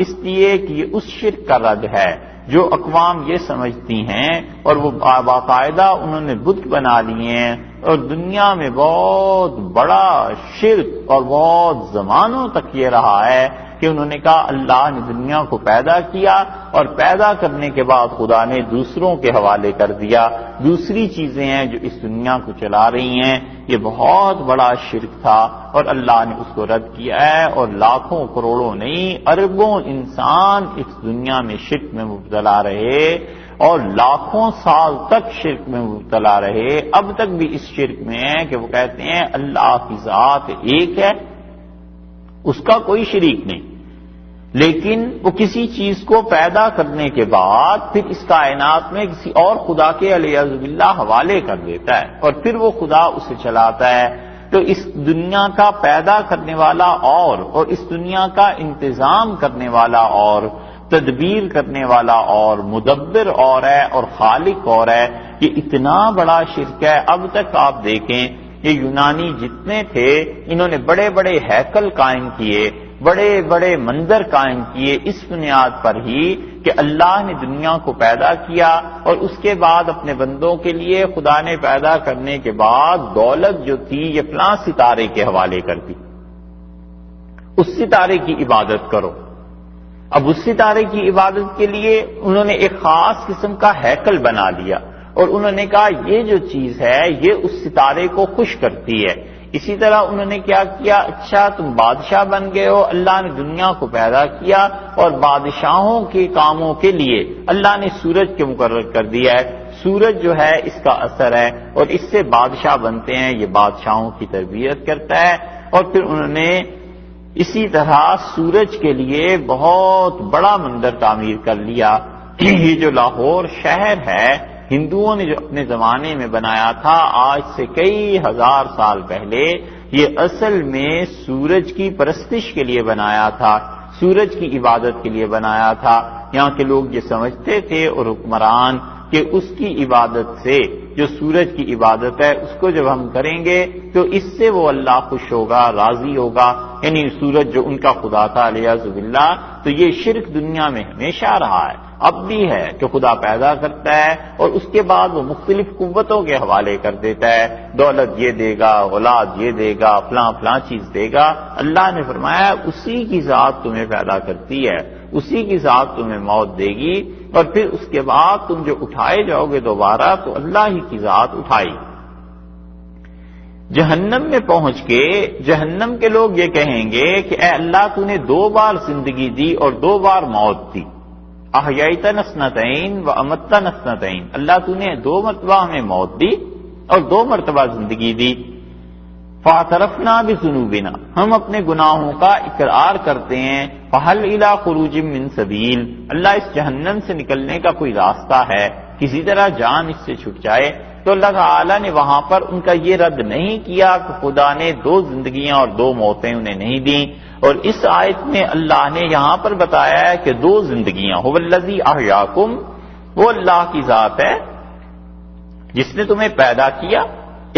اس لیے کہ یہ اس شرک کا رد ہے جو اقوام یہ سمجھتی ہیں اور وہ باقاعدہ انہوں نے بت بنا لیے ہیں، اور دنیا میں بہت بڑا شرک اور بہت زمانوں تک یہ رہا ہے کہ انہوں نے کہا اللہ نے دنیا کو پیدا کیا اور پیدا کرنے کے بعد خدا نے دوسروں کے حوالے کر دیا، دوسری چیزیں ہیں جو اس دنیا کو چلا رہی ہیں۔ یہ بہت بڑا شرک تھا اور اللہ نے اس کو رد کیا ہے، اور لاکھوں کروڑوں نہیں اربوں انسان اس دنیا میں شرک میں مبتلا رہے اور لاکھوں سال تک شرک میں مبتلا رہے، اب تک بھی اس شرک میں ہے کہ وہ کہتے ہیں اللہ کی ذات ایک ہے، اس کا کوئی شریک نہیں، لیکن وہ کسی چیز کو پیدا کرنے کے بعد پھر اس کائنات میں کسی اور خدا کے علیہ باللہ حوالے کر دیتا ہے اور پھر وہ خدا اسے چلاتا ہے۔ تو اس دنیا کا پیدا کرنے والا اور اس دنیا کا انتظام کرنے والا اور تدبیر کرنے والا اور مدبر اور ہے اور خالق اور ہے، یہ اتنا بڑا شرک ہے۔ اب تک آپ دیکھیں یہ یونانی جتنے تھے انہوں نے بڑے بڑے ہیکل قائم کیے، بڑے بڑے مندر قائم کیے اس بنیاد پر ہی کہ اللہ نے دنیا کو پیدا کیا اور اس کے بعد اپنے بندوں کے لیے خدا نے پیدا کرنے کے بعد دولت جو تھی یہ فلاں ستارے کے حوالے کر دی، اس ستارے کی عبادت کرو۔ اب اس ستارے کی عبادت کے لیے انہوں نے ایک خاص قسم کا ہیکل بنا لیا اور انہوں نے کہا یہ جو چیز ہے یہ اس ستارے کو خوش کرتی ہے۔ اسی طرح انہوں نے کیا کیا، اچھا تم بادشاہ بن گئے ہو، اللہ نے دنیا کو پیدا کیا اور بادشاہوں کے کاموں کے لیے اللہ نے سورج کے مقرر کر دیا ہے، سورج جو ہے اس کا اثر ہے اور اس سے بادشاہ بنتے ہیں، یہ بادشاہوں کی تربیت کرتا ہے۔ اور پھر انہوں نے اسی طرح سورج کے لیے بہت بڑا مندر تعمیر کر لیا۔ یہ جو لاہور شہر ہے ہندوؤں نے جو اپنے زمانے میں بنایا تھا آج سے کئی ہزار سال پہلے، یہ اصل میں سورج کی پرستش کے لیے بنایا تھا، سورج کی عبادت کے لیے بنایا تھا۔ یہاں کے لوگ یہ سمجھتے تھے اور حکمران کہ اس کی عبادت سے، جو سورج کی عبادت ہے اس کو جب ہم کریں گے تو اس سے وہ اللہ خوش ہوگا، راضی ہوگا، یعنی سورج جو ان کا خدا تھا علیہ باللہ۔ تو یہ شرک دنیا میں ہمیشہ رہا ہے، اب بھی ہے کہ خدا پیدا کرتا ہے اور اس کے بعد وہ مختلف قوتوں کے حوالے کر دیتا ہے، دولت یہ دے گا، اولاد یہ دے گا، فلاں فلاں چیز دے گا۔ اللہ نے فرمایا اسی کی ذات تمہیں پیدا کرتی ہے، اسی کی ذات تمہیں موت دے گی اور پھر اس کے بعد تم جو اٹھائے جاؤ گے دوبارہ تو اللہ ہی کی ذات اٹھائی۔ جہنم میں پہنچ کے جہنم کے لوگ یہ کہیں گے کہ اے اللہ تو نے 2 بار زندگی دی اور 2 بار موت دی، احییتنا اثنتین و امتنا اثنتین، اللہ تو نے 2 مرتبہ ہمیں موت دی اور 2 مرتبہ زندگی دی۔ فاعترفنا بذنوبنا، ہم اپنے گناہوں کا اقرار کرتے ہیں، فہل الی خروج من سبیل، اللہ اس جہنم سے نکلنے کا کوئی راستہ ہے، کسی طرح جان اس سے چھٹ جائے۔ تو اللہ تعالیٰ نے وہاں پر ان کا یہ رد نہیں کیا کہ خدا نے 2 زندگیاں اور 2 موتیں انہیں نہیں دیں، اور اس آیت میں اللہ نے یہاں پر بتایا ہے کہ 2 زندگیاں، هو الذی احیاکم، وہ اللہ کی ذات ہے جس نے تمہیں پیدا کیا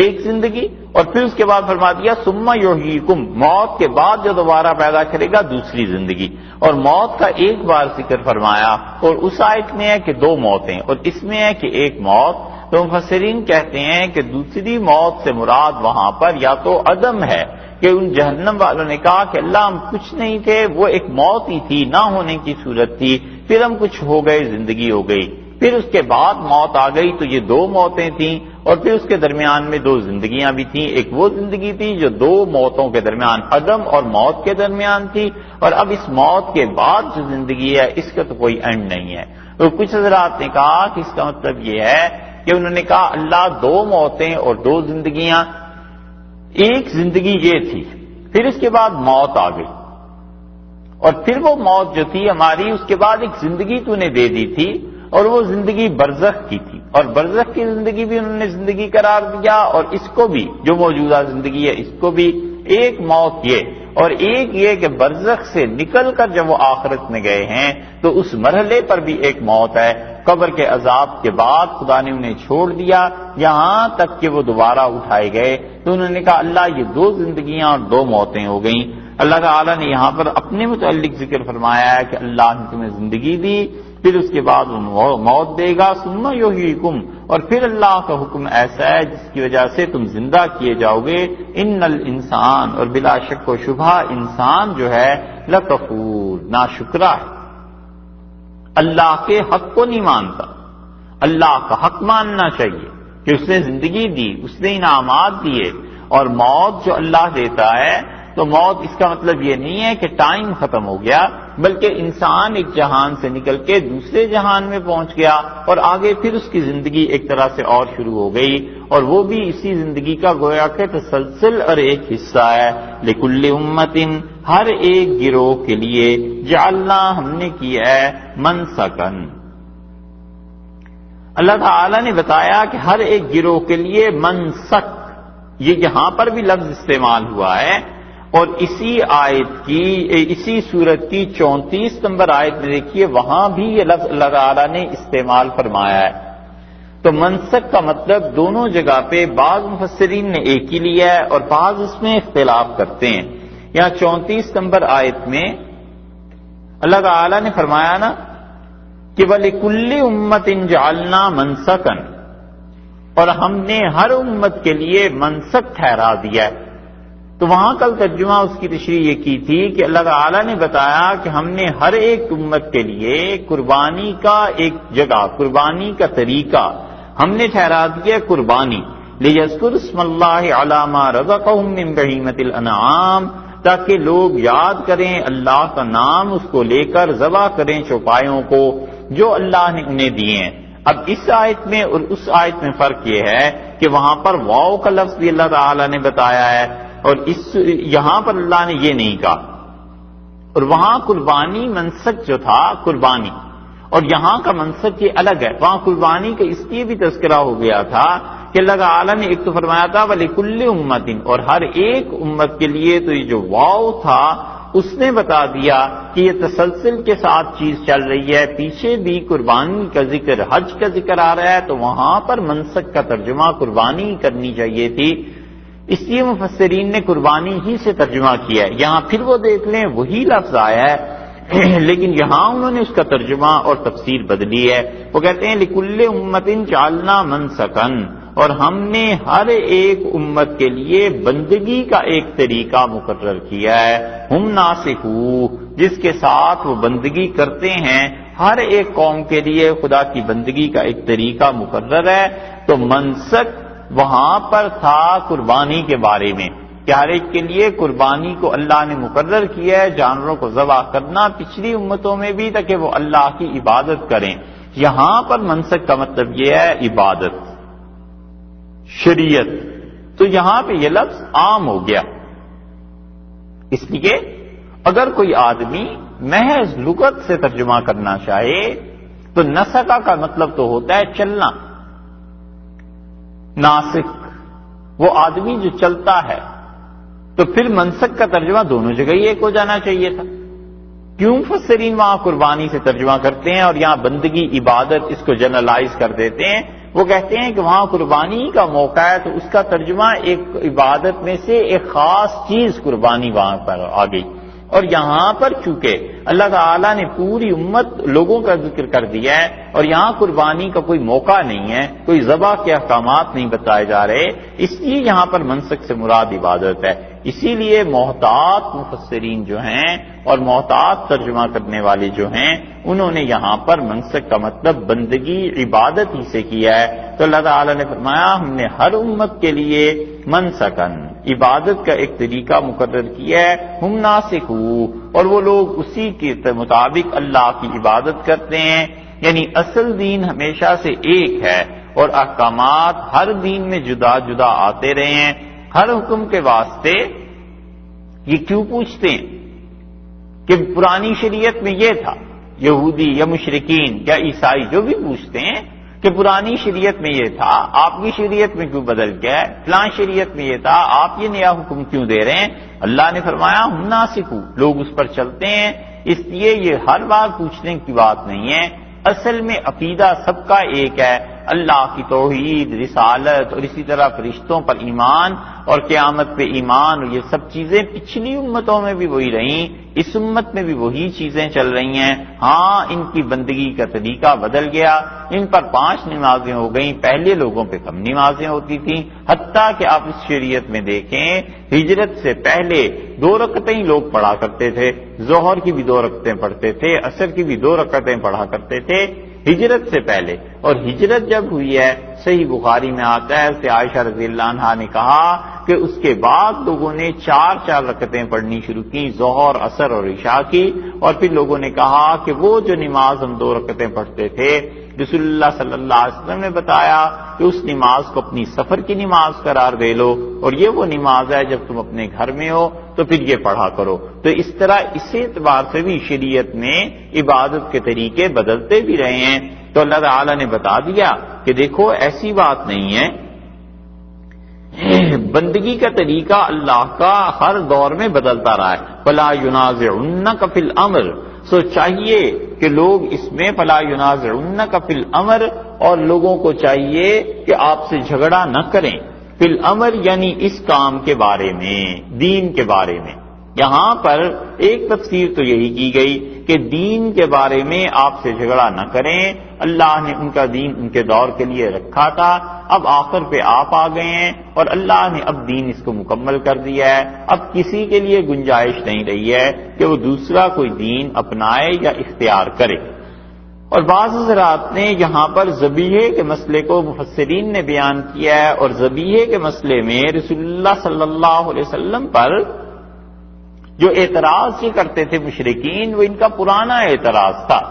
ایک زندگی، اور پھر اس کے بعد فرما دیا ثم یحییکم، موت کے بعد جو دوبارہ پیدا کرے گا دوسری زندگی، اور موت کا ایک بار ذکر فرمایا، اور اس آیت میں ہے کہ 2 موتیں اور اس میں ہے کہ ایک موت۔ تو مفسرین کہتے ہیں کہ دوسری موت سے مراد وہاں پر یا تو عدم ہے کہ ان جہنم والوں نے کہا کہ اللہ ہم کچھ نہیں تھے، وہ ایک موت ہی تھی، نہ ہونے کی صورت تھی، پھر ہم کچھ ہو گئے، زندگی ہو گئی، پھر اس کے بعد موت آ گئی، تو یہ 2 موتیں تھیں، اور پھر اس کے درمیان میں 2 زندگیاں بھی تھیں۔ ایک وہ زندگی تھی جو 2 موتوں کے درمیان، عدم اور موت کے درمیان تھی، اور اب اس موت کے بعد جو زندگی ہے اس کا تو کوئی اینڈ نہیں ہے۔ تو کچھ حضرات نے کہا کہ اس کا مطلب یہ ہے کہ انہوں نے کہا اللہ 2 موتیں اور 2 زندگیاں، ایک زندگی یہ تھی، پھر اس کے بعد موت آ گئی، اور پھر وہ موت جو تھی ہماری، اس کے بعد ایک زندگی تو نے دے دی تھی، اور وہ زندگی برزخ کی تھی، اور برزخ کی زندگی بھی انہوں نے زندگی قرار دیا، اور اس کو بھی جو موجودہ زندگی ہے اس کو بھی ایک موت یہ، اور ایک یہ کہ برزخ سے نکل کر جب وہ آخرت میں گئے ہیں تو اس مرحلے پر بھی ایک موت ہے، قبر کے عذاب کے بعد خدا نے انہیں چھوڑ دیا یہاں تک کہ وہ دوبارہ اٹھائے گئے، تو انہوں نے کہا اللہ یہ 2 زندگیاں اور 2 موتیں ہو گئیں۔ اللہ تعالیٰ نے یہاں پر اپنے متعلق ذکر فرمایا ہے کہ اللہ نے تمہیں زندگی دی، پھر اس کے بعد وہ موت دے گا، ثم یحییکم، اور پھر اللہ کا حکم ایسا ہے جس کی وجہ سے تم زندہ کیے جاؤ گے۔ ان الانسان، اور بلا شک و شبہ انسان جو ہے لکفور، ناشکرا ہے، اللہ کے حق کو نہیں مانتا۔ اللہ کا حق ماننا چاہیے کہ اس نے زندگی دی، اس نے انعامات دیے، اور موت جو اللہ دیتا ہے تو موت اس کا مطلب یہ نہیں ہے کہ ٹائم ختم ہو گیا، بلکہ انسان ایک جہان سے نکل کے دوسرے جہان میں پہنچ گیا، اور آگے پھر اس کی زندگی ایک طرح سے اور شروع ہو گئی، اور وہ بھی اسی زندگی کا گویا کہ تسلسل اور ایک حصہ ہے۔ لکل امت، ہر ایک گروہ کے لیے، جعلنا، ہم نے کیا ہے، منسکن، اللہ تعالیٰ نے بتایا کہ ہر ایک گروہ کے لیے منسک، یہ یہاں پر بھی لفظ استعمال ہوا ہے، اور اسی آیت کی، اسی سورت کی 34 نمبر آیت میں دیکھیے وہاں بھی یہ لفظ اللہ تعالیٰ نے استعمال فرمایا ہے۔ تو منسک کا مطلب دونوں جگہ پہ بعض مفسرین نے ایک ہی لیا ہے اور بعض اس میں اختلاف کرتے ہیں۔ یہاں 34 نمبر آیت میں اللہ تعالیٰ نے فرمایا نا کہ وَلِكُلِّ أُمَّةٍ جَعَلْنَا مَنسَكًا، اور ہم نے ہر امت کے لیے منسک ٹھہرا دیا ہے۔ تو وہاں کل ترجمہ اس کی تشریح یہ کی تھی کہ اللہ تعالیٰ نے بتایا کہ ہم نے ہر ایک امت کے لیے قربانی کا ایک جگہ، قربانی کا طریقہ ہم نے ٹھہرا دیا قربانی، لِيَذْكُرُوا اسْمَ اللَّهِ عَلَىٰ مَا رَزَقَهُم مِّن بَهِيمَةِ الْأَنْعَامِ، تاکہ لوگ یاد کریں اللہ کا نام، اس کو لے کر ذبح کریں چوپایوں کو جو اللہ نے انہیں دیے ہیں۔ اب اس آیت میں اور اس آیت میں فرق یہ ہے کہ وہاں پر واو کا لفظ بھی اللہ تعالیٰ نے بتایا ہے، اور یہاں پر اللہ نے یہ نہیں کہا، اور وہاں قربانی منسک جو تھا قربانی، اور یہاں کا منسک یہ الگ ہے۔ وہاں قربانی کا اس لیے بھی تذکرہ ہو گیا تھا کہ اللہ تعالیٰ نے ایک تو فرمایا تھا وَلِكُلِّ أُمَّةٍ، اور ہر ایک امت کے لیے، تو یہ جو واو تھا اس نے بتا دیا کہ یہ تسلسل کے ساتھ چیز چل رہی ہے، پیچھے بھی قربانی کا ذکر، حج کا ذکر آ رہا ہے، تو وہاں پر منسک کا ترجمہ قربانی کرنی چاہیے تھی، اس لیے مفسرین نے قربانی ہی سے ترجمہ کیا ہے۔ یہاں پھر وہ دیکھ لیں وہی لفظ آیا ہے لیکن یہاں انہوں نے اس کا ترجمہ اور تفسیر بدلی ہے۔ وہ کہتے ہیں لِكُلِّ أُمَّةٍ جَعَلْنَا مَنسَكًا، اور ہم نے ہر ایک امت کے لیے بندگی کا ایک طریقہ مقرر کیا ہے، ہم ناسکو، جس کے ساتھ وہ بندگی کرتے ہیں۔ ہر ایک قوم کے لیے خدا کی بندگی کا ایک طریقہ مقرر ہے۔ تو منسک وہاں پر تھا قربانی کے بارے میں کہ ہر ایک کے لیے قربانی کو اللہ نے مقرر کیا ہے، جانوروں کو ذبح کرنا، پچھلی امتوں میں بھی تاکہ وہ اللہ کی عبادت کریں۔ یہاں پر منسک کا مطلب یہ ہے عبادت، شریعت، تو یہاں پہ یہ لفظ عام ہو گیا۔ اس لیے اگر کوئی آدمی محض لغت سے ترجمہ کرنا چاہے تو نسکا کا مطلب تو ہوتا ہے چلنا، ناسک وہ آدمی جو چلتا ہے، تو پھر منسک کا ترجمہ دونوں جگہ ہی ایک ہو جانا چاہیے تھا. کیوں مفسرین وہاں قربانی سے ترجمہ کرتے ہیں اور یہاں بندگی عبادت اس کو جنرلائز کر دیتے ہیں؟ وہ کہتے ہیں کہ وہاں قربانی کا موقع ہے تو اس کا ترجمہ ایک عبادت میں سے ایک خاص چیز قربانی وہاں پر آ گئی، اور یہاں پر چونکہ اللہ تعالیٰ نے پوری امت لوگوں کا ذکر کر دیا ہے اور یہاں قربانی کا کوئی موقع نہیں ہے، کوئی ذبح کے احکامات نہیں بتائے جا رہے، اس لیے یہاں پر منسک سے مراد عبادت ہے. اسی لیے محتاط مفسرین جو ہیں اور محتاط ترجمہ کرنے والے جو ہیں انہوں نے یہاں پر منسک کا مطلب بندگی عبادت ہی سے کیا ہے. تو اللہ تعالیٰ نے فرمایا ہم نے ہر امت کے لیے منسکن عبادت کا ایک طریقہ مقرر کیا ہے، ہم ناسکو، اور وہ لوگ اسی کے مطابق اللہ کی عبادت کرتے ہیں. یعنی اصل دین ہمیشہ سے ایک ہے اور احکامات ہر دین میں جدا جدا آتے رہے ہیں. ہر حکم کے واسطے یہ کیوں پوچھتے ہیں کہ پرانی شریعت میں یہ تھا، یہودی یا مشرکین یا عیسائی جو بھی پوچھتے ہیں کہ پرانی شریعت میں یہ تھا، آپ کی شریعت میں کیوں بدل گیا ہے، فلاں شریعت میں یہ تھا، آپ یہ نیا حکم کیوں دے رہے ہیں؟ اللہ نے فرمایا ہم ناسکو، لوگ اس پر چلتے ہیں. اس لیے یہ ہر بار پوچھنے کی بات نہیں ہے، اصل میں عقیدہ سب کا ایک ہے، اللہ کی توحید، رسالت اور اسی طرح فرشتوں پر ایمان اور قیامت پہ ایمان، اور یہ سب چیزیں پچھلی امتوں میں بھی وہی رہیں، اس امت میں بھی وہی چیزیں چل رہی ہیں. ہاں ان کی بندگی کا طریقہ بدل گیا، ان پر 5 نمازیں ہو گئیں، پہلے لوگوں پہ کم نمازیں ہوتی تھیں. حتیٰ کہ آپ اس شریعت میں دیکھیں ہجرت سے پہلے 2 رکعتیں ہی لوگ پڑھا کرتے تھے، ظہر کی بھی 2 رکعتیں پڑھتے تھے، عصر کی بھی 2 رکعتیں پڑھا کرتے تھے ہجرت سے پہلے. اور ہجرت جب ہوئی ہے صحیح بخاری میں آتا ہے کہ عائشہ رضی اللہ عنہا نے کہا کہ اس کے بعد لوگوں نے 4 رکعتیں پڑھنی شروع کی، ظہر، عصر اور عشاء کی. اور پھر لوگوں نے کہا کہ وہ جو نماز ہم 2 رکعتیں پڑھتے تھے رسول اللہ صلی اللہ علیہ وسلم نے بتایا کہ اس نماز کو اپنی سفر کی نماز قرار دے لو، اور یہ وہ نماز ہے جب تم اپنے گھر میں ہو تو پھر یہ پڑھا کرو. تو اس طرح اس اعتبار سے بھی شریعت میں عبادت کے طریقے بدلتے بھی رہے ہیں. تو اللہ تعالیٰ نے بتا دیا کہ دیکھو ایسی بات نہیں ہے، بندگی کا طریقہ اللہ کا ہر دور میں بدلتا رہا ہے. فَلَا يُنَازِعُنَّكَ فِي الْأَمْرِ، سو چاہیے کہ لوگ اس میں فَلَا يُنَازِعُنَّكَ فِي الْأَمْرِ، اور لوگوں کو چاہیے کہ آپ سے جھگڑا نہ کریں. فی الامر یعنی اس کام کے بارے میں، دین کے بارے میں. یہاں پر ایک تفسیر تو یہی کی گئی کہ دین کے بارے میں آپ سے جھگڑا نہ کریں، اللہ نے ان کا دین ان کے دور کے لیے رکھا تھا، اب آخر پہ آپ آ گئے ہیں اور اللہ نے اب دین اس کو مکمل کر دیا ہے. اب کسی کے لیے گنجائش نہیں رہی ہے کہ وہ دوسرا کوئی دین اپنائے یا اختیار کرے. اور بعض حضرات نے یہاں پر ذبیحے کے مسئلے کو مفسرین نے بیان کیا ہے، اور ذبیحے کے مسئلے میں رسول اللہ صلی اللہ علیہ وسلم پر جو اعتراض یہ کرتے تھے مشرکین، وہ ان کا پرانا اعتراض تھا.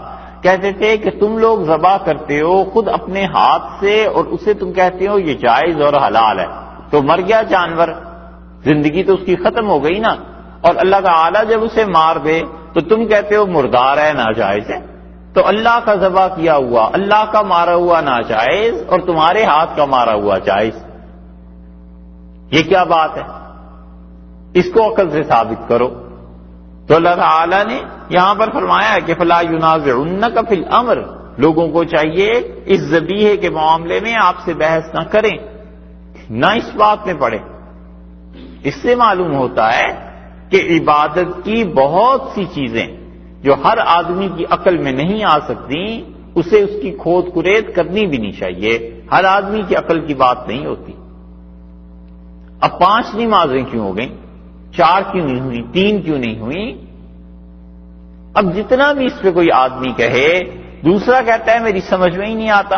کہتے تھے کہ تم لوگ ذبح کرتے ہو خود اپنے ہاتھ سے اور اسے تم کہتے ہو یہ جائز اور حلال ہے، تو مر گیا جانور، زندگی تو اس کی ختم ہو گئی نا، اور اللہ تعالی جب اسے مار دے تو تم کہتے ہو مردار ہے، ناجائز ہے. تو اللہ کا ذبح کیا ہوا، اللہ کا مارا ہوا ناجائز اور تمہارے ہاتھ کا مارا ہوا جائز، یہ کیا بات ہے؟ اس کو عقل سے ثابت کرو. تو اللہ تعالی نے یہاں پر فرمایا کہ فَلَا يُنَازِعُنَّكَ فِي الْأَمْرِ، لوگوں کو چاہیے اس ذبیحے کے معاملے میں آپ سے بحث نہ کریں، نہ اس بات میں پڑے. اس سے معلوم ہوتا ہے کہ عبادت کی بہت سی چیزیں جو ہر آدمی کی عقل میں نہیں آ سکتی، اسے اس کی کھود کرید کرنی بھی نہیں چاہیے. ہر آدمی کی عقل کی بات نہیں ہوتی. اب 5 نمازیں کیوں ہو گئیں، 4 کیوں نہیں ہوئی، 3 کیوں نہیں ہوئی؟ اب جتنا بھی اس پہ کوئی آدمی کہے، دوسرا کہتا ہے میری سمجھ میں ہی نہیں آتا.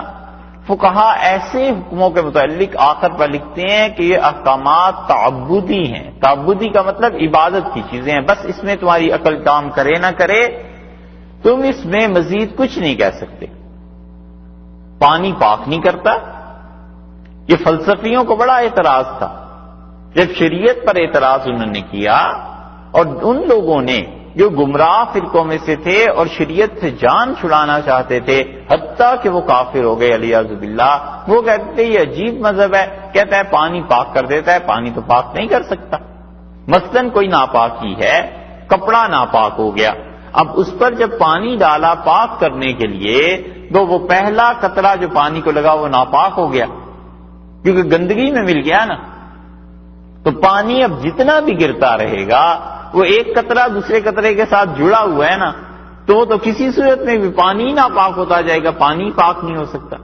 فقہا ایسے حکموں کے متعلق آخر پر لکھتے ہیں کہ یہ احکامات تعبدی ہیں. تعبدی کا مطلب عبادت کی چیزیں ہیں، بس اس میں تمہاری عقل کام کرے نہ کرے، تم اس میں مزید کچھ نہیں کہہ سکتے. پانی پاک نہیں کرتا، یہ فلسفیوں کو بڑا اعتراض تھا. جب شریعت پر اعتراض انہوں نے کیا اور ان لوگوں نے جو گمراہ فرقوں میں سے تھے اور شریعت سے جان چھڑانا چاہتے تھے، حتیٰ کہ وہ کافر ہو گئے علیہ باللہ. وہ کہتے تھے یہ عجیب مذہب ہے، کہتا ہے پانی پاک کر دیتا ہے. پانی تو پاک نہیں کر سکتا. مثلاً کوئی ناپاکی ہے، کپڑا ناپاک ہو گیا، اب اس پر جب پانی ڈالا پاک کرنے کے لیے تو وہ پہلا قطرہ جو پانی کو لگا وہ ناپاک ہو گیا، کیونکہ گندگی میں مل گیا نا. تو پانی اب جتنا بھی گرتا رہے گا وہ ایک قطرہ دوسرے قطرے کے ساتھ جڑا ہوا ہے نا، تو وہ تو کسی صورت میں بھی پانی ناپاک ہوتا جائے گا، پانی پاک نہیں ہو سکتا.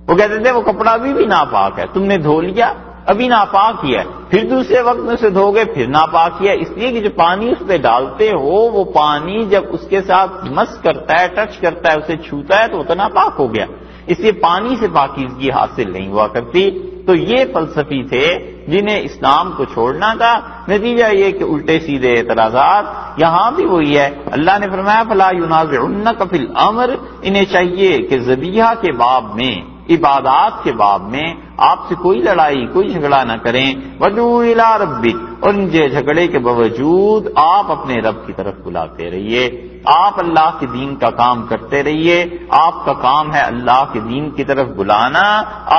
وہ کہتے تھے وہ کپڑا بھی ناپاک ہے، تم نے دھو لیا ابھی ناپاک ہی ہے، پھر دوسرے وقت میں اسے دھو گے پھر ناپاک ہی ہے، اس لیے کہ جو پانی اس پہ ڈالتے ہو وہ پانی جب اس کے ساتھ مس کرتا ہے، ٹچ کرتا ہے، اسے چھوتا ہے تو وہ تو ناپاک ہو گیا. اس لیے پانی سے پاکیزگی حاصل نہیں ہوا کرتی. تو یہ فلسفی تھے جنہیں اسلام کو چھوڑنا تھا. نتیجہ یہ کہ الٹے سیدھے اعتراضات. یہاں بھی وہی ہے، اللہ نے فرمایا فلا ینازعنک فی الامر، انہیں چاہیے کہ ذبیحہ کے باب میں، عبادات کے باب میں آپ سے کوئی لڑائی کوئی جھگڑا نہ کریں. وادعوا الی ربک، اور ان جھگڑے کے باوجود آپ اپنے رب کی طرف بلاتے رہیے، آپ اللہ کے دین کا کام کرتے رہیے. آپ کا کام ہے اللہ کے دین کی طرف بلانا،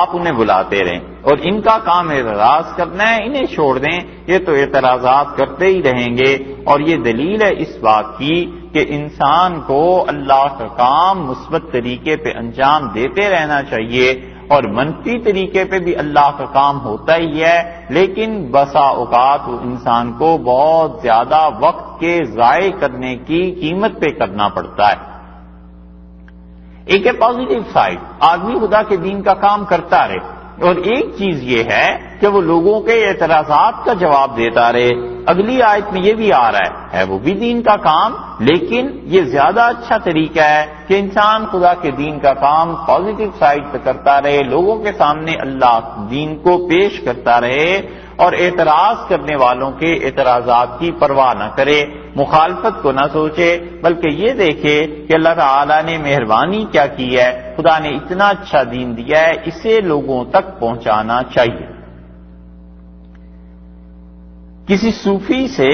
آپ انہیں بلاتے رہیں. اور ان کا کام اعتراض کرنا ہے، انہیں چھوڑ دیں، یہ تو اعتراضات کرتے ہی رہیں گے. اور یہ دلیل ہے اس بات کی کہ انسان کو اللہ کا کام مثبت طریقے پہ انجام دیتے رہنا چاہیے، اور منفی طریقے پہ بھی اللہ کا کام ہوتا ہی ہے، لیکن بسا اوقات وہ انسان کو بہت زیادہ وقت کے ضائع کرنے کی قیمت پہ کرنا پڑتا ہے. ایک ہے پازیٹو سائڈ، آدمی خدا کے دین کا کام کرتا رہے، اور ایک چیز یہ ہے کہ وہ لوگوں کے اعتراضات کا جواب دیتا رہے. اگلی آیت میں یہ بھی آ رہا ہے وہ بھی دین کا کام، لیکن یہ زیادہ اچھا طریقہ ہے کہ انسان خدا کے دین کا کام پازیٹو سائڈ پہ کرتا رہے، لوگوں کے سامنے اللہ دین کو پیش کرتا رہے، اور اعتراض کرنے والوں کے اعتراضات کی پرواہ نہ کرے، مخالفت کو نہ سوچے، بلکہ یہ دیکھے کہ اللہ تعالیٰ نے مہربانی کیا کی ہے، خدا نے اتنا اچھا دین دیا ہے، اسے لوگوں تک پہنچانا چاہیے. کسی صوفی سے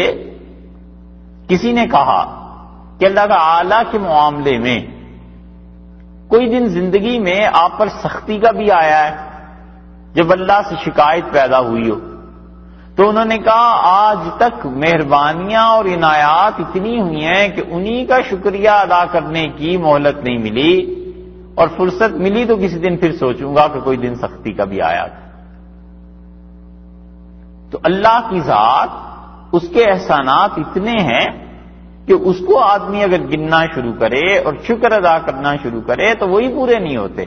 کسی نے کہا کہ اللہ تعالیٰ کے معاملے میں کوئی دن زندگی میں آپ پر سختی کا بھی آیا ہے جب اللہ سے شکایت پیدا ہوئی ہو؟ تو انہوں نے کہا آج تک مہربانیاں اور عنایات اتنی ہوئی ہیں کہ انہی کا شکریہ ادا کرنے کی مہلت نہیں ملی، اور فرصت ملی تو کسی دن پھر سوچوں گا کہ کوئی دن سختی کا بھی آیا تھا. تو اللہ کی ذات، اس کے احسانات اتنے ہیں کہ اس کو آدمی اگر گننا شروع کرے اور شکر ادا کرنا شروع کرے تو وہی پورے نہیں ہوتے.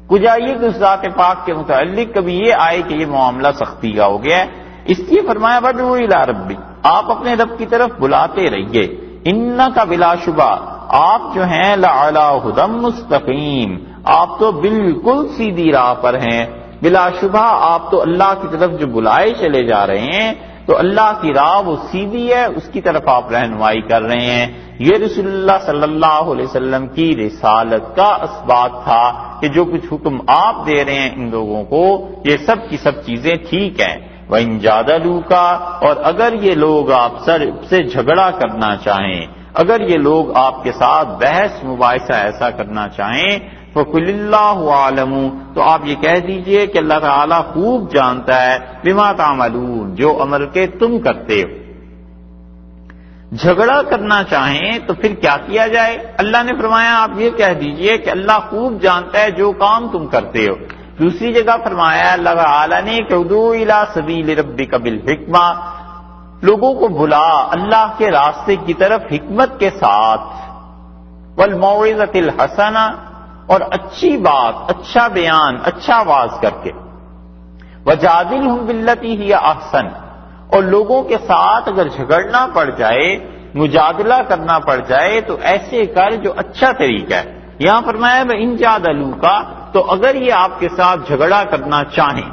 کچھ آئیے کہ اس ذات پاک کے متعلق کبھی یہ آئے کہ یہ معاملہ سختی کا ہو گیا ہے. اس لیے فرمایا وادعوا الی ربک، آپ اپنے رب کی طرف بلاتے رہیے. انک بلا شبہ، آپ جو ہیں لعلی ھدی مستقیم، آپ تو بالکل سیدھی راہ پر ہیں. بلا شبہ آپ تو اللہ کی طرف جو بلائے چلے جا رہے ہیں تو اللہ کی راہ وہ سیدھی ہے، اس کی طرف آپ رہنمائی کر رہے ہیں. یہ رسول اللہ صلی اللہ علیہ وسلم کی رسالت کا اسبات تھا کہ جو کچھ حکم آپ دے رہے ہیں ان لوگوں کو، یہ سب کی سب چیزیں ٹھیک ہیں. وَإِن جَادَلُوكَ، اور اگر یہ لوگ آپ سے جھگڑا کرنا چاہیں، اگر یہ لوگ آپ کے ساتھ بحث مباحثہ ایسا کرنا چاہیں، فَقُلِ اللَّهُ أَعْلَمُ، تو آپ یہ کہہ دیجئے کہ اللہ تعالیٰ خوب جانتا ہے بِمَا تَعْمَلُونَ، جو عمل کے تم کرتے ہو. جھگڑا کرنا چاہیں تو پھر کیا کیا جائے؟ اللہ نے فرمایا آپ یہ کہہ دیجئے کہ اللہ خوب جانتا ہے جو کام تم کرتے ہو. دوسری جگہ فرمایا اللہ تعالیٰ نے کہ ادعوا الی سبیل ربک بالحکمہ، لوگوں کو بلا اللہ کے راستے کی طرف حکمت کے ساتھ، والموعظۃ الحسنہ، اور اچھی بات، اچھا بیان، اچھا واز کر کے. وجادلہم باللتی ہی احسن، اور لوگوں کے ساتھ اگر جھگڑنا پڑ جائے، مجادلہ کرنا پڑ جائے تو ایسے کر جو اچھا طریقہ ہے. یہاں فرمایا ان جادلوک، تو اگر یہ آپ کے ساتھ جھگڑا کرنا چاہیں،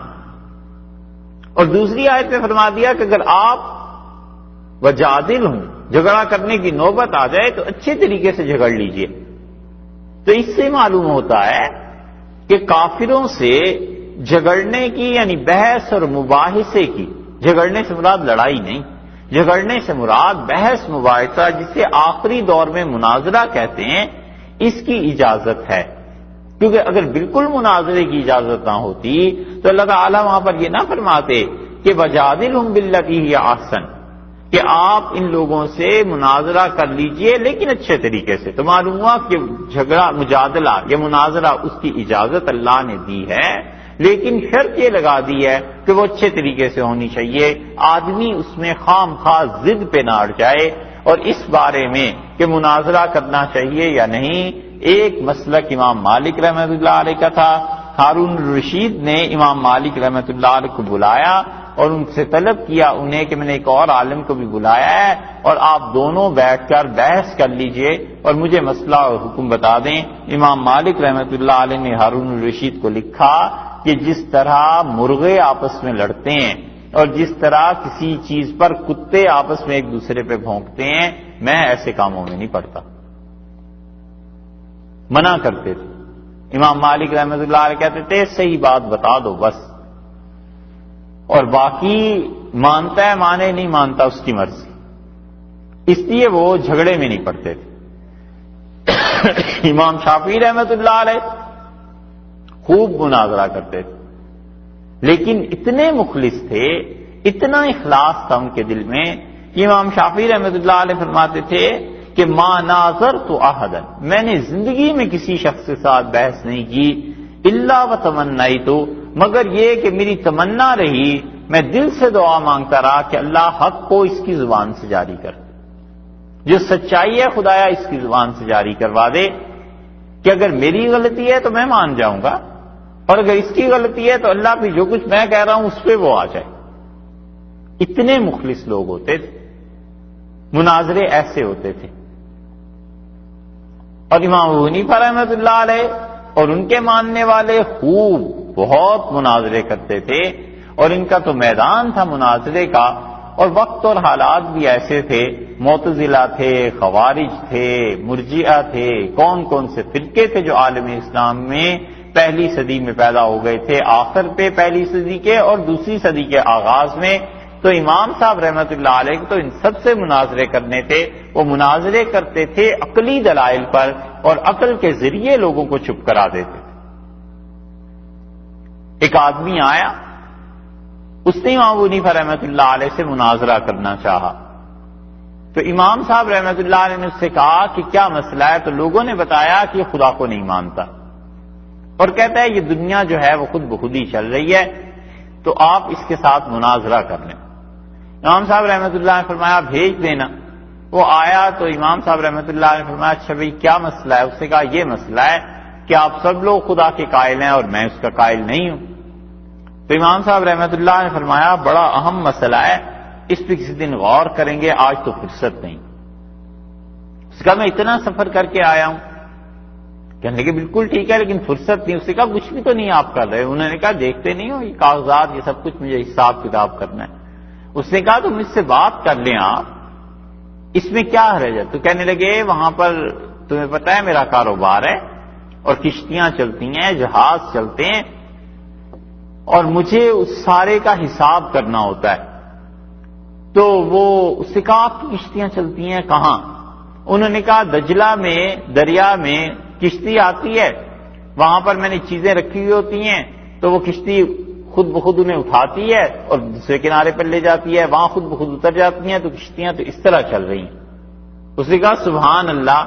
اور دوسری آیت میں فرما دیا کہ اگر آپ وجادلہم، جھگڑا کرنے کی نوبت آ جائے تو اچھے طریقے سے جھگڑ لیجئے. تو اس سے معلوم ہوتا ہے کہ کافروں سے جھگڑنے کی، یعنی بحث اور مباحثے کی، جھگڑنے سے مراد لڑائی نہیں، جھگڑنے سے مراد بحث مباحثہ جسے آخری دور میں مناظرہ کہتے ہیں، اس کی اجازت ہے، کیونکہ اگر بالکل مناظرے کی اجازت نہ ہوتی تو اللہ تعالیٰ وہاں پر یہ نہ فرماتے کہ وجادلہم باللتی ہی احسن، کہ آپ ان لوگوں سے مناظرہ کر لیجئے لیکن اچھے طریقے سے۔ تو معلوم ہوا کہ جھگڑا، مجادلہ یا مناظرہ اس کی اجازت اللہ نے دی ہے، لیکن شرط یہ لگا دی ہے کہ وہ اچھے طریقے سے ہونی چاہیے، آدمی اس میں خام خواہ ضد پہ نہ اڑ جائے۔ اور اس بارے میں کہ مناظرہ کرنا چاہیے یا نہیں، ایک مسلک امام مالک رحمۃ اللہ علیہ کا تھا۔ ہارون الرشید نے امام مالک رحمۃ اللہ علیہ کو بلایا اور ان سے طلب کیا انہیں کہ میں نے ایک اور عالم کو بھی بلایا ہے اور آپ دونوں بیٹھ کر بحث کر لیجئے اور مجھے مسئلہ اور حکم بتا دیں۔ امام مالک رحمۃ اللہ علیہ نے ہارون الرشید کو لکھا کہ جس طرح مرغے آپس میں لڑتے ہیں اور جس طرح کسی چیز پر کتے آپس میں ایک دوسرے پہ بھونکتے ہیں، میں ایسے کاموں میں نہیں پڑتا، منع کرتے تھے۔ امام مالک رحمۃ اللہ علیہ کہتے تھے صحیح بات بتا دو بس، اور باقی مانتا ہے مانے، نہیں مانتا اس کی مرضی، اس لیے وہ جھگڑے میں نہیں پڑتے تھے۔ امام شافعی رحمۃ اللہ علیہ خوب مناظرہ کرتے تھے، لیکن اتنے مخلص تھے، اتنا اخلاص تھا ان کے دل میں کہ امام شافعی رحمۃ اللہ علیہ فرماتے تھے کہ ما ناظرت احدا، میں نے زندگی میں کسی شخص کے ساتھ بحث نہیں کی، الا وتمنیت، مگر یہ کہ میری تمنا رہی، میں دل سے دعا مانگتا رہا کہ اللہ حق کو اس کی زبان سے جاری کر، جو سچائی ہے خدایا اس کی زبان سے جاری کروا دے، کہ اگر میری غلطی ہے تو میں مان جاؤں گا، اور اگر اس کی غلطی ہے تو اللہ بھی جو کچھ میں کہہ رہا ہوں اس پہ وہ آ جائے۔ اتنے مخلص لوگ ہوتے تھے، مناظرے ایسے ہوتے تھے۔ اور امام ابو حنیفہ رحمۃ اللہ علیہ اور ان کے ماننے والے خوب بہت مناظرے کرتے تھے، اور ان کا تو میدان تھا مناظرے کا، اور وقت اور حالات بھی ایسے تھے، معتزلہ تھے، خوارج تھے، مرجئہ تھے، کون کون سے فرقے تھے جو عالم اسلام میں پہلی صدی میں پیدا ہو گئے تھے، آخر پہ پہلی صدی کے اور دوسری صدی کے آغاز میں۔ تو امام صاحب رحمۃ اللہ علیہ تو ان سب سے مناظرے کرنے تھے، وہ مناظرے کرتے تھے عقلی دلائل پر، اور عقل کے ذریعے لوگوں کو چپ کرا دیتے تھے۔ ایک آدمی آیا، اس نے امام ابو حنیفہ رحمۃ اللہ علیہ سے مناظرہ کرنا چاہا، تو امام صاحب رحمۃ اللہ علیہ نے اس سے کہا کہ کیا مسئلہ ہے؟ تو لوگوں نے بتایا کہ یہ خدا کو نہیں مانتا، اور کہتا ہے یہ دنیا جو ہے وہ خود بخود ہی چل رہی ہے، تو آپ اس کے ساتھ مناظرہ کر لیں۔ امام صاحب رحمۃ اللہ نے فرمایا بھیج دینا۔ وہ آیا تو امام صاحب رحمۃ اللہ نے فرمایا اچھا بھائی کیا مسئلہ ہے؟ اس نے کہا یہ مسئلہ ہے کہ آپ سب لوگ خدا کے قائل ہیں اور میں اس کا قائل نہیں ہوں۔ تو امام صاحب رحمۃ اللہ نے فرمایا بڑا اہم مسئلہ ہے، اس پہ کسی دن غور کریں گے، آج تو فرصت نہیں۔ اس کا میں اتنا سفر کر کے آیا ہوں۔ کہنے لگے بالکل ٹھیک ہے لیکن فرصت نہیں۔ اس نے کہا کچھ بھی تو نہیں آپ کر رہے؟ انہوں نے کہا دیکھتے نہیں ہو یہ کاغذات، یہ سب کچھ مجھے حساب کتاب کرنا ہے۔ اس نے کہا تو مجھ سے بات کر لیں آپ، اس میں کیا حرج ہے؟ تو کہنے لگے وہاں پر تمہیں پتہ ہے میرا کاروبار ہے اور کشتیاں چلتی ہیں، جہاز چلتے ہیں، اور مجھے اس سارے کا حساب کرنا ہوتا ہے۔ تو وہ اس سے کہا آپ کی کشتیاں چلتی ہیں کہاں؟ انہوں نے کہا دجلہ میں، دریا میں کشتی آتی ہے، وہاں پر میں نے چیزیں رکھی ہوئی ہوتی ہیں، تو وہ کشتی خود بخود انہیں اٹھاتی ہے اور دوسرے کنارے پر لے جاتی ہے، وہاں خود بخود اتر جاتی ہیں، تو کشتیاں تو اس طرح چل رہی ہیں۔ اس نے کہا سبحان اللہ،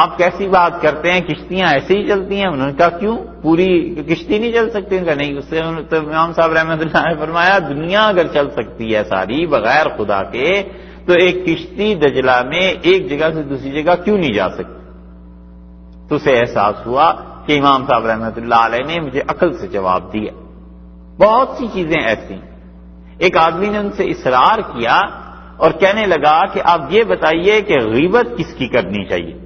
آپ کیسی بات کرتے ہیں، کشتیاں ایسے ہی چلتی ہیں؟ انہوں نے کہا کیوں، پوری کشتی نہیں چل سکتی؟ ان کا نہیں۔ اس سے تو امام صاحب رحمۃ اللہ نے فرمایا دنیا اگر چل سکتی ہے ساری بغیر خدا کے، تو ایک کشتی دجلہ میں ایک جگہ سے دوسری جگہ کیوں نہیں جا سکتی؟ تو اسے احساس ہوا کہ امام صاحب رحمۃ اللہ علیہ نے مجھے عقل سے جواب دیا۔ بہت سی چیزیں ایسی۔ ایک آدمی نے ان سے اصرار کیا اور کہنے لگا کہ آپ یہ بتائیے کہ غیبت کس کی کرنی چاہیے؟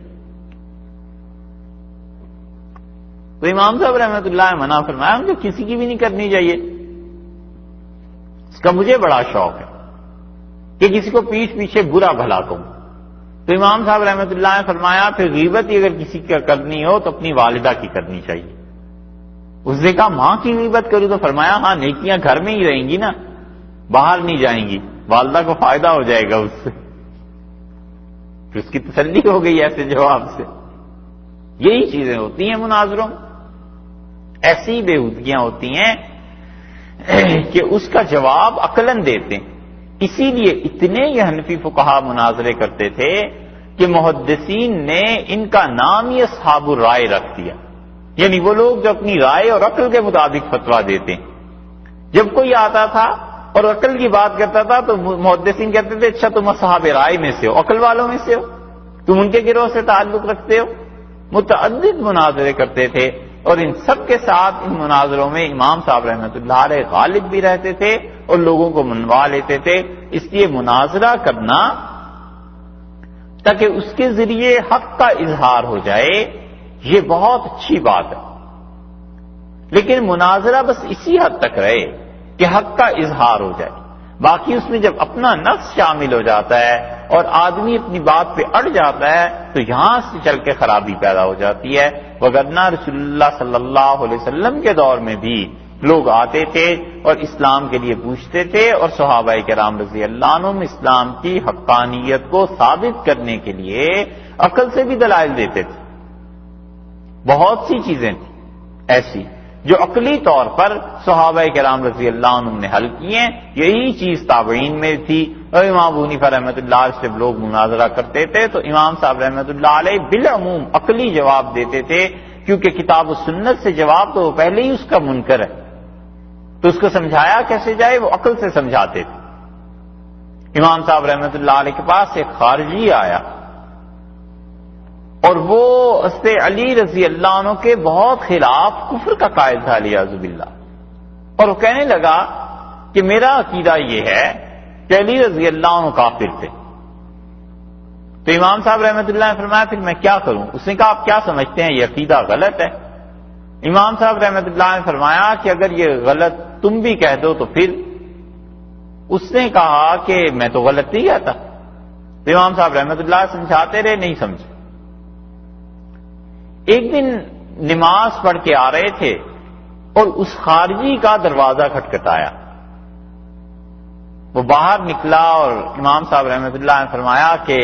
تو امام صاحب رحمۃ اللہ نے منع فرمایا مجھے کسی کی بھی نہیں کرنی چاہیے، اس کا مجھے بڑا شوق ہے کہ کسی کو پیٹھ پیچھے برا بھلا کہوں۔ تو امام صاحب رحمۃ اللہ نے فرمایا پھر غیبت ہی اگر کسی کی کرنی ہو تو اپنی والدہ کی کرنی چاہیے۔ اس نے کہا ماں کی غیبت کروں؟ تو فرمایا ہاں نیکیاں گھر میں ہی رہیں گی نا، باہر نہیں جائیں گی۔ والدہ کو فائدہ ہو جائے گا اس سے، پھر اس کی تسلی ہو گئی ایسے جواب سے۔ یہی چیزیں ہوتی ہیں مناظروں میں، ایسی بےہودگیاں ہوتی ہیں کہ اس کا جواب عقلاً دیتے ہیں۔ اسی لیے اتنے یہ حنفی فقہا مناظرے کرتے تھے کہ محدثین نے ان کا نام ہی اصحاب الرائے رکھ دیا، یعنی وہ لوگ جو اپنی رائے اور عقل کے مطابق فتویٰ دیتے ہیں۔ جب کوئی آتا تھا اور عقل کی بات کرتا تھا تو محدثین کہتے تھے اچھا تم اصحاب رائے میں سے ہو، عقل والوں میں سے ہو، تم ان کے گروہ سے تعلق رکھتے ہو۔ متعدد مناظرے کرتے تھے، اور ان سب کے ساتھ ان مناظروں میں امام صاحب رحمۃ اللہ علیہ غالب بھی رہتے تھے اور لوگوں کو منوا لیتے تھے۔ اس لیے مناظرہ کرنا تاکہ اس کے ذریعے حق کا اظہار ہو جائے، یہ بہت اچھی بات ہے، لیکن مناظرہ بس اسی حد تک رہے کہ حق کا اظہار ہو جائے۔ باقی اس میں جب اپنا نفس شامل ہو جاتا ہے اور آدمی اپنی بات پہ اڑ جاتا ہے تو یہاں سے چل کے خرابی پیدا ہو جاتی ہے۔ وگرنہ رسول اللہ صلی اللہ علیہ وسلم کے دور میں بھی لوگ آتے تھے اور اسلام کے لیے پوچھتے تھے، اور صحابہ کرام رضی اللہ عنہم اسلام کی حقانیت کو ثابت کرنے کے لیے عقل سے بھی دلائل دیتے تھے۔ بہت سی چیزیں تھیں ایسی جو عقلی طور پر صحابہ کرام رضی اللہ عنہم نے حل کی ہیں، یہی چیز تابعین میں تھی۔ اور امام ابو حنیفہ رحمۃ اللہ علیہ سے لوگ مناظرہ کرتے تھے تو امام صاحب رحمۃ اللہ علیہ بالعموم عقلی جواب دیتے تھے، کیونکہ کتاب و سنت سے جواب تو پہلے ہی اس کا منکر ہے، تو اس کو سمجھایا کیسے جائے، وہ عقل سے سمجھاتے تھے۔ امام صاحب رحمۃ اللہ علیہ کے پاس ایک خارجی آیا اور وہ حضرت علی رضی اللہ عنہ کے بہت خلاف کفر کا قائل تھا علیاذ باللہ، اور وہ کہنے لگا کہ میرا عقیدہ یہ ہے کہ علی رضی اللہ عنہ کافر تھے۔ تو امام صاحب رحمۃ اللہ نے فرمایا پھر میں کیا کروں؟ اس نے کہا آپ کیا سمجھتے ہیں یہ عقیدہ غلط ہے؟ امام صاحب رحمۃ اللہ نے فرمایا کہ اگر یہ غلط تم بھی کہہ دو تو پھر؟ اس نے کہا کہ میں تو غلط نہیں کہتا۔ تو امام صاحب رحمۃ اللہ سمجھاتے رہے، نہیں سمجھے۔ ایک دن نماز پڑھ کے آ رہے تھے اور اس خارجی کا دروازہ کھٹکھٹایا، وہ باہر نکلا اور امام صاحب رحمۃ اللہ نے فرمایا کہ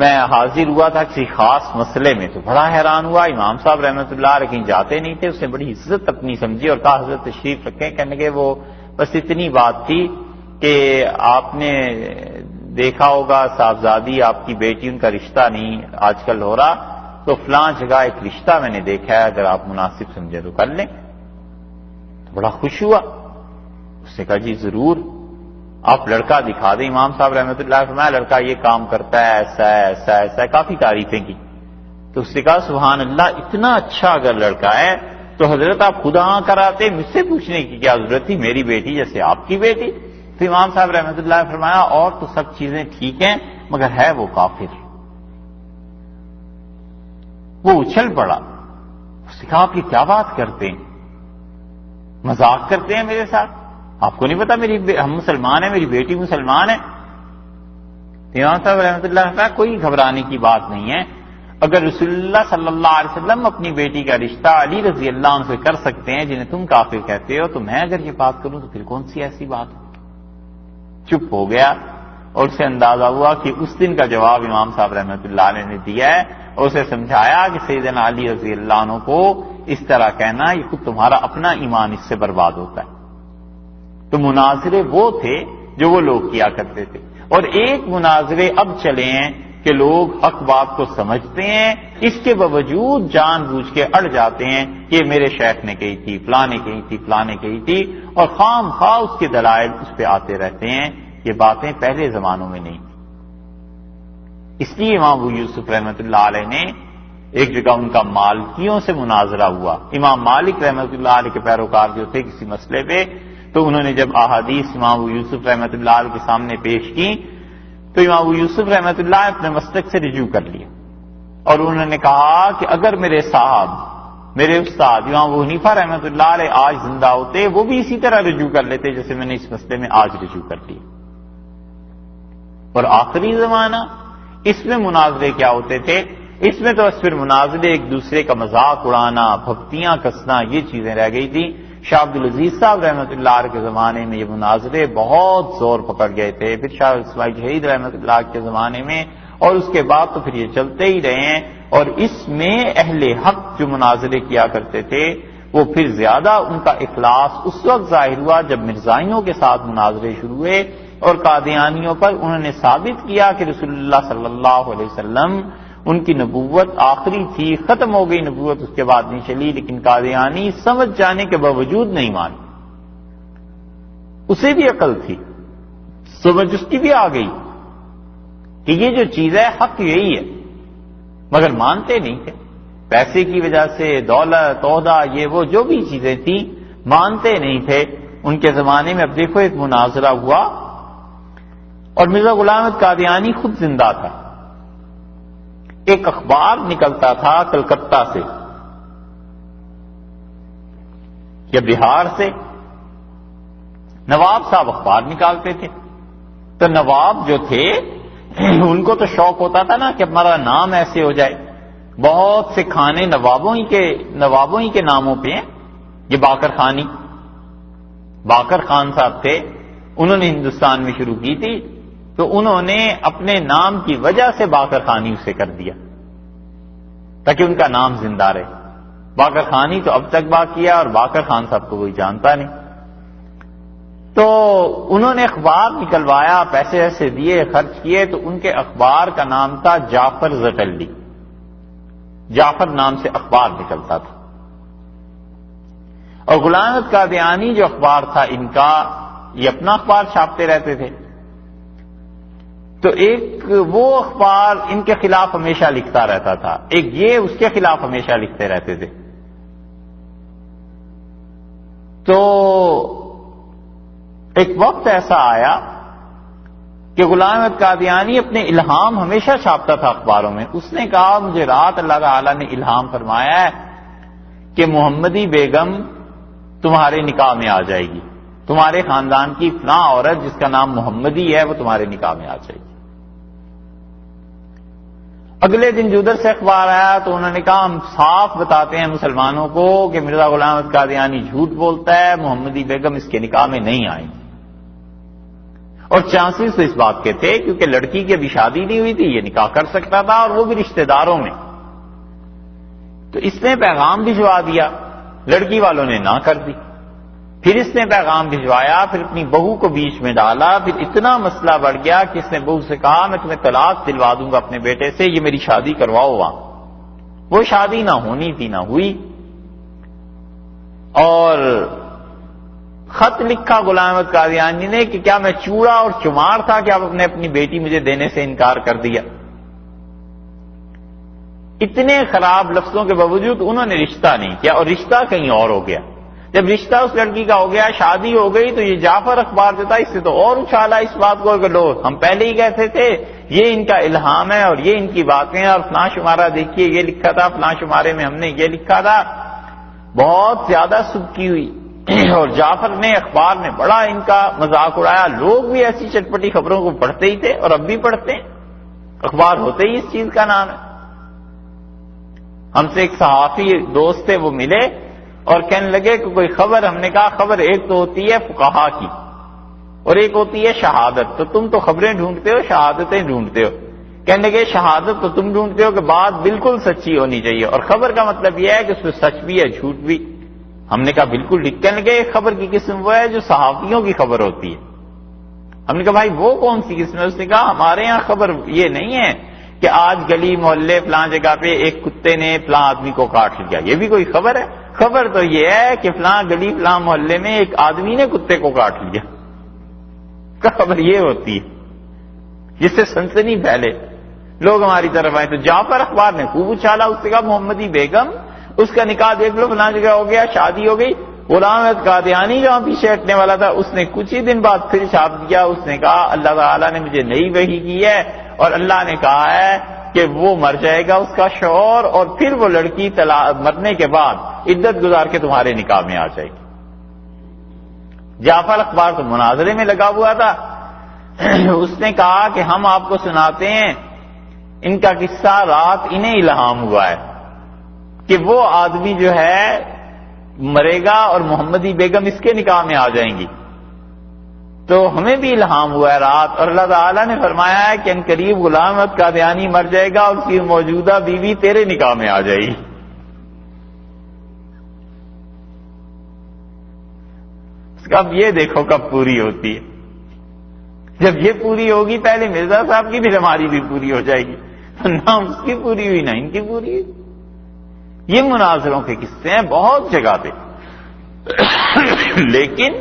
میں حاضر ہوا تھا کسی خاص مسئلے میں۔ تو بڑا حیران ہوا، امام صاحب رحمۃ اللہ علیہ کہیں جاتے نہیں تھے، اس نے بڑی عزت اپنی سمجھی اور کہا حضرت تشریف رکھیں۔ کہنے کے وہ بس اتنی بات تھی کہ آپ نے دیکھا ہوگا صاحبزادی آپ کی بیٹی، ان کا رشتہ نہیں آج کل ہو رہا، تو فلاں جگہ ایک رشتہ میں نے دیکھا ہے، اگر آپ مناسب سمجھے تو کر لیں۔ تو بڑا خوش ہوا، اس نے کہا جی ضرور، آپ لڑکا دکھا دیں۔ امام صاحب رحمۃ اللہ فرمایا لڑکا یہ کام کرتا ہے، ایسا ہے ایسا ہے ایسا ہے، کافی تعریفیں کی۔ تو اس نے کہا سبحان اللہ، اتنا اچھا اگر لڑکا ہے تو حضرت آپ خدا کراتے، مجھ سے پوچھنے کی کیا ضرورت تھی، میری بیٹی جیسے آپ کی بیٹی۔ تو امام صاحب رحمۃ اللہ نے فرمایا اور تو سب چیزیں ٹھیک ہیں مگر ہے وہ کافر۔ وہ اچھل پڑا، اس نے کہا آپ یہ کیا بات کرتے ہیں، مذاق کرتے ہیں میرے ساتھ؟ آپ کو نہیں پتا ہم مسلمان ہیں، میری بیٹی مسلمان ہے؟ امام صاحب رحمۃ اللہ نے کہا کوئی گھبرانے کی بات نہیں ہے، اگر رسول اللہ صلی اللہ علیہ وسلم اپنی بیٹی کا رشتہ علی رضی اللہ عنہ سے کر سکتے ہیں جنہیں تم کافر کہتے ہو، تو میں اگر یہ بات کروں تو پھر کون سی ایسی بات ہے؟ چپ ہو گیا، اور اسے اندازہ ہوا کہ اس دن کا جواب امام صاحب رحمۃ اللہ علیہ نے دیا ہے، اور اسے سمجھایا کہ سیدنا علی رضی اللہ عنہ کو اس طرح کہنا یہ خود تمہارا اپنا ایمان اس سے برباد ہوتا ہے۔ تو مناظرے وہ تھے جو وہ لوگ کیا کرتے تھے، اور ایک مناظرے اب چلے ہیں کہ لوگ حق بات کو سمجھتے ہیں، اس کے باوجود جان بوجھ کے اڑ جاتے ہیں کہ میرے شیخ نے کہی تھی، فلاں نے کہی تھی، فلاں نے کہی تھی، اور خام خواہ اس کے دلائل اس پہ آتے رہتے ہیں۔ یہ باتیں پہلے زمانوں میں نہیں تھی، اس لیے امام ابو یوسف رحمۃ اللہ علیہ نے ایک جگہ ان کا مالکیوں سے مناظرہ ہوا۔ امام مالک رحمۃ اللہ علیہ کے پیروکار جو تھے کسی مسئلے پہ، تو انہوں نے جب احادیث امام ابو یوسف رحمۃ اللہ علیہ کے سامنے پیش کی تو امام ابو یوسف رحمۃ اللہ اپنے مسلک سے رجوع کر لیا، اور انہوں نے کہا کہ اگر میرے صاحب، میرے استاد امام ابو حنیفہ رحمۃ اللہ علیہ آج زندہ ہوتے وہ بھی اسی طرح رجوع کر لیتے جیسے میں نے اس مسئلے میں آج رجوع کر لیا۔ اور آخری زمانہ، اس میں مناظرے کیا ہوتے تھے؟ اس میں تو پھر مناظرے ایک دوسرے کا مذاق اڑانا، بھکتیاں کسنا، یہ چیزیں رہ گئی تھی۔ شاہ عبدالعزیز صاحب رحمۃ اللہ علیہ کے زمانے میں یہ مناظرے بہت زور پکڑ گئے تھے، پھر شاہ اسماعیل شہید رحمۃ اللہ کے زمانے میں، اور اس کے بعد تو پھر یہ چلتے ہی رہے ہیں۔ اور اس میں اہل حق جو مناظرے کیا کرتے تھے وہ پھر زیادہ ان کا اخلاص اس وقت ظاہر ہوا جب مرزائیوں کے ساتھ مناظرے شروع ہوئے، اور قادیانیوں پر انہوں نے ثابت کیا کہ رسول اللہ صلی اللہ علیہ وسلم ان کی نبوت آخری تھی، ختم ہو گئی نبوت، اس کے بعد نہیں چلی، لیکن قادیانی سمجھ جانے کے باوجود نہیں مانی۔ اسے بھی عقل تھی، سمجھ اس کی بھی آ گئی کہ یہ جو چیز ہے حق یہی ہے، مگر مانتے نہیں تھے، پیسے کی وجہ سے، دولت، عہدہ، یہ وہ جو بھی چیزیں تھیں، مانتے نہیں تھے۔ ان کے زمانے میں اب دیکھو ایک مناظرہ ہوا، اور مرزا غلام احمد قادیانی خود زندہ تھا۔ ایک اخبار نکلتا تھا کلکتہ سے یا بہار سے، نواب صاحب اخبار نکالتے تھے، تو نواب جو تھے ان کو تو شوق ہوتا تھا نا کہ ہمارا نام ایسے ہو جائے، بہت سے کھانے نوابوں ہی کے ناموں پہ ہیں۔ یہ باقر خان صاحب تھے، انہوں نے ہندوستان میں شروع کی تھی، تو انہوں نے اپنے نام کی وجہ سے باقر خانی اسے کر دیا تاکہ ان کا نام زندہ رہے۔ باقر خانی تو اب تک باقی ہے، اور باقر خان صاحب کو کوئی جانتا نہیں۔ تو انہوں نے اخبار نکلوایا، پیسے ایسے دیے، خرچ کیے، تو ان کے اخبار کا نام تھا جعفر زٹلی، جعفر نام سے اخبار نکلتا تھا۔ اور غلام احمد قادیانی جو اخبار تھا ان کا، یہ اپنا اخبار چھاپتے رہتے تھے، تو ایک وہ اخبار ان کے خلاف ہمیشہ لکھتا رہتا تھا، ایک یہ اس کے خلاف ہمیشہ لکھتے رہتے تھے۔ تو ایک وقت ایسا آیا کہ غلام احمد قادیانی اپنے الہام ہمیشہ چھاپتا تھا اخباروں میں۔ اس نے کہا مجھے رات اللہ تعالیٰ نے الہام فرمایا ہے کہ محمدی بیگم تمہارے نکاح میں آ جائے گی، تمہارے خاندان کی فلاں عورت جس کا نام محمدی ہے وہ تمہارے نکاح میں آ جائے گی۔ اگلے دن جو ادھر سے اخبار آیا تو انہوں نے کہا ہم صاف بتاتے ہیں مسلمانوں کو کہ مرزا غلام احمد قادیانی جھوٹ بولتا ہے، محمدی بیگم اس کے نکاح میں نہیں آئیں گی۔ اور چانسز تو اس بات کے تھے کیونکہ لڑکی کی ابھی شادی نہیں ہوئی تھی، یہ نکاح کر سکتا تھا، اور وہ بھی رشتہ داروں میں۔ تو اس نے پیغام بھجوا دیا، لڑکی والوں نے نہ کر دی۔ پھر اس نے پیغام بھجوایا، پھر اپنی بہو کو بیچ میں ڈالا، پھر اتنا مسئلہ بڑھ گیا کہ اس نے بہو سے کہا میں تمہیں طلاق دلوا دوں گا اپنے بیٹے سے، یہ میری شادی کرواؤ وہاں۔ وہ شادی نہ ہونی تھی، نہ ہوئی۔ اور خط لکھا غلام احمد قادیانی نے کہ کیا میں چوڑا اور چمار تھا کہ آپ نے اپنی بیٹی مجھے دینے سے انکار کر دیا۔ اتنے خراب لفظوں کے باوجود انہوں نے رشتہ نہیں کیا، اور رشتہ کہیں اور ہو گیا۔ جب رشتہ اس لڑکی کا ہو گیا، شادی ہو گئی، تو یہ جعفر اخبار دیتا اس سے تو اور اچھالا اس بات کو کہ لو ہم پہلے ہی کہتے تھے یہ ان کا الہام ہے اور یہ ان کی باتیں ہیں، اور فلاں شمارہ دیکھیے یہ لکھا تھا، فلاں شمارے میں ہم نے یہ لکھا تھا۔ بہت زیادہ سبکی ہوئی، اور جعفر نے اخبار نے بڑا ان کا مذاق اڑایا۔ لوگ بھی ایسی چٹپٹی خبروں کو پڑھتے ہی تھے، اور اب بھی پڑھتے ہیں، اخبار ہوتے ہی اس چیز کا نام ہے۔ ہم سے ایک صحافی دوست تھے، وہ ملے اور کہنے لگے کہ کوئی خبر، ہم نے کہا خبر ایک تو ہوتی ہے فقہا کی اور ایک ہوتی ہے شہادت، تو تم تو خبریں ڈھونڈتے ہو، شہادتیں ڈھونڈتے ہو۔ کہنے لگے شہادت تو تم ڈھونڈتے ہو کہ بات بالکل سچی ہونی چاہیے، اور خبر کا مطلب یہ ہے کہ اس میں سچ بھی ہے جھوٹ بھی۔ ہم نے کہا بالکل ٹھیک۔ کہنے لگے خبر کی قسم وہ ہے جو صحافیوں کی خبر ہوتی ہے۔ ہم نے کہا بھائی وہ کون سی قسم ہے؟ اس نے کہا ہمارے ہاں خبر یہ نہیں ہے کہ آج گلی محلے فلاں جگہ پہ ایک کتے نے فلاں آدمی کو کاٹ لیا، یہ بھی کوئی خبر ہے؟ خبر تو یہ ہے کہ فلاں گلی فلاں محلے میں ایک آدمی نے کتے کو کاٹ لیا، خبر یہ ہوتی ہے جس سے سنسنی پھیلے، لوگ ہماری طرف آئے۔ تو جعفر اخبار نے خوب اچھالا، اس سے کہا محمدی بیگم اس کا نکاح دیکھ لو، فلاں جگہ ہو گیا، شادی ہو گئی۔ غلام احمد قادیانی جہاں پیچھے ہٹنے والا تھا، اس نے کچھ ہی دن بعد پھر چھاپ دیا۔ اس نے کہا اللہ تعالیٰ نے مجھے نئی وحی کی ہے، اور اللہ نے کہا ہے کہ وہ مر جائے گا اس کا شوہر، اور پھر وہ لڑکی مرنے کے بعد عدت گزار کے تمہارے نکاح میں آ جائے گی۔ جعفر اخبار تو مناظرے میں لگا ہوا تھا، اس نے کہا کہ ہم آپ کو سناتے ہیں ان کا قصہ، رات انہیں الہام ہوا ہے کہ وہ آدمی جو ہے مرے گا اور محمدی بیگم اس کے نکاح میں آ جائیں گی. تو ہمیں بھی الہام ہوا ہے رات، اور اللہ تعالیٰ نے فرمایا ہے کہ ان قریب غلام احمد قادیانی مر جائے گا اور اس کی موجودہ بیوی تیرے نکاح میں آ جائے گی. اب یہ دیکھو کب پوری ہوتی ہے. جب یہ پوری ہوگی پہلے مرزا صاحب کی، پھر ہماری بھی پوری ہو جائے گی. نہ اس کی پوری ہوئی نہ ان کی پوری ہوئی. یہ مناظروں کے قصے ہیں بہت جگہ پہ. لیکن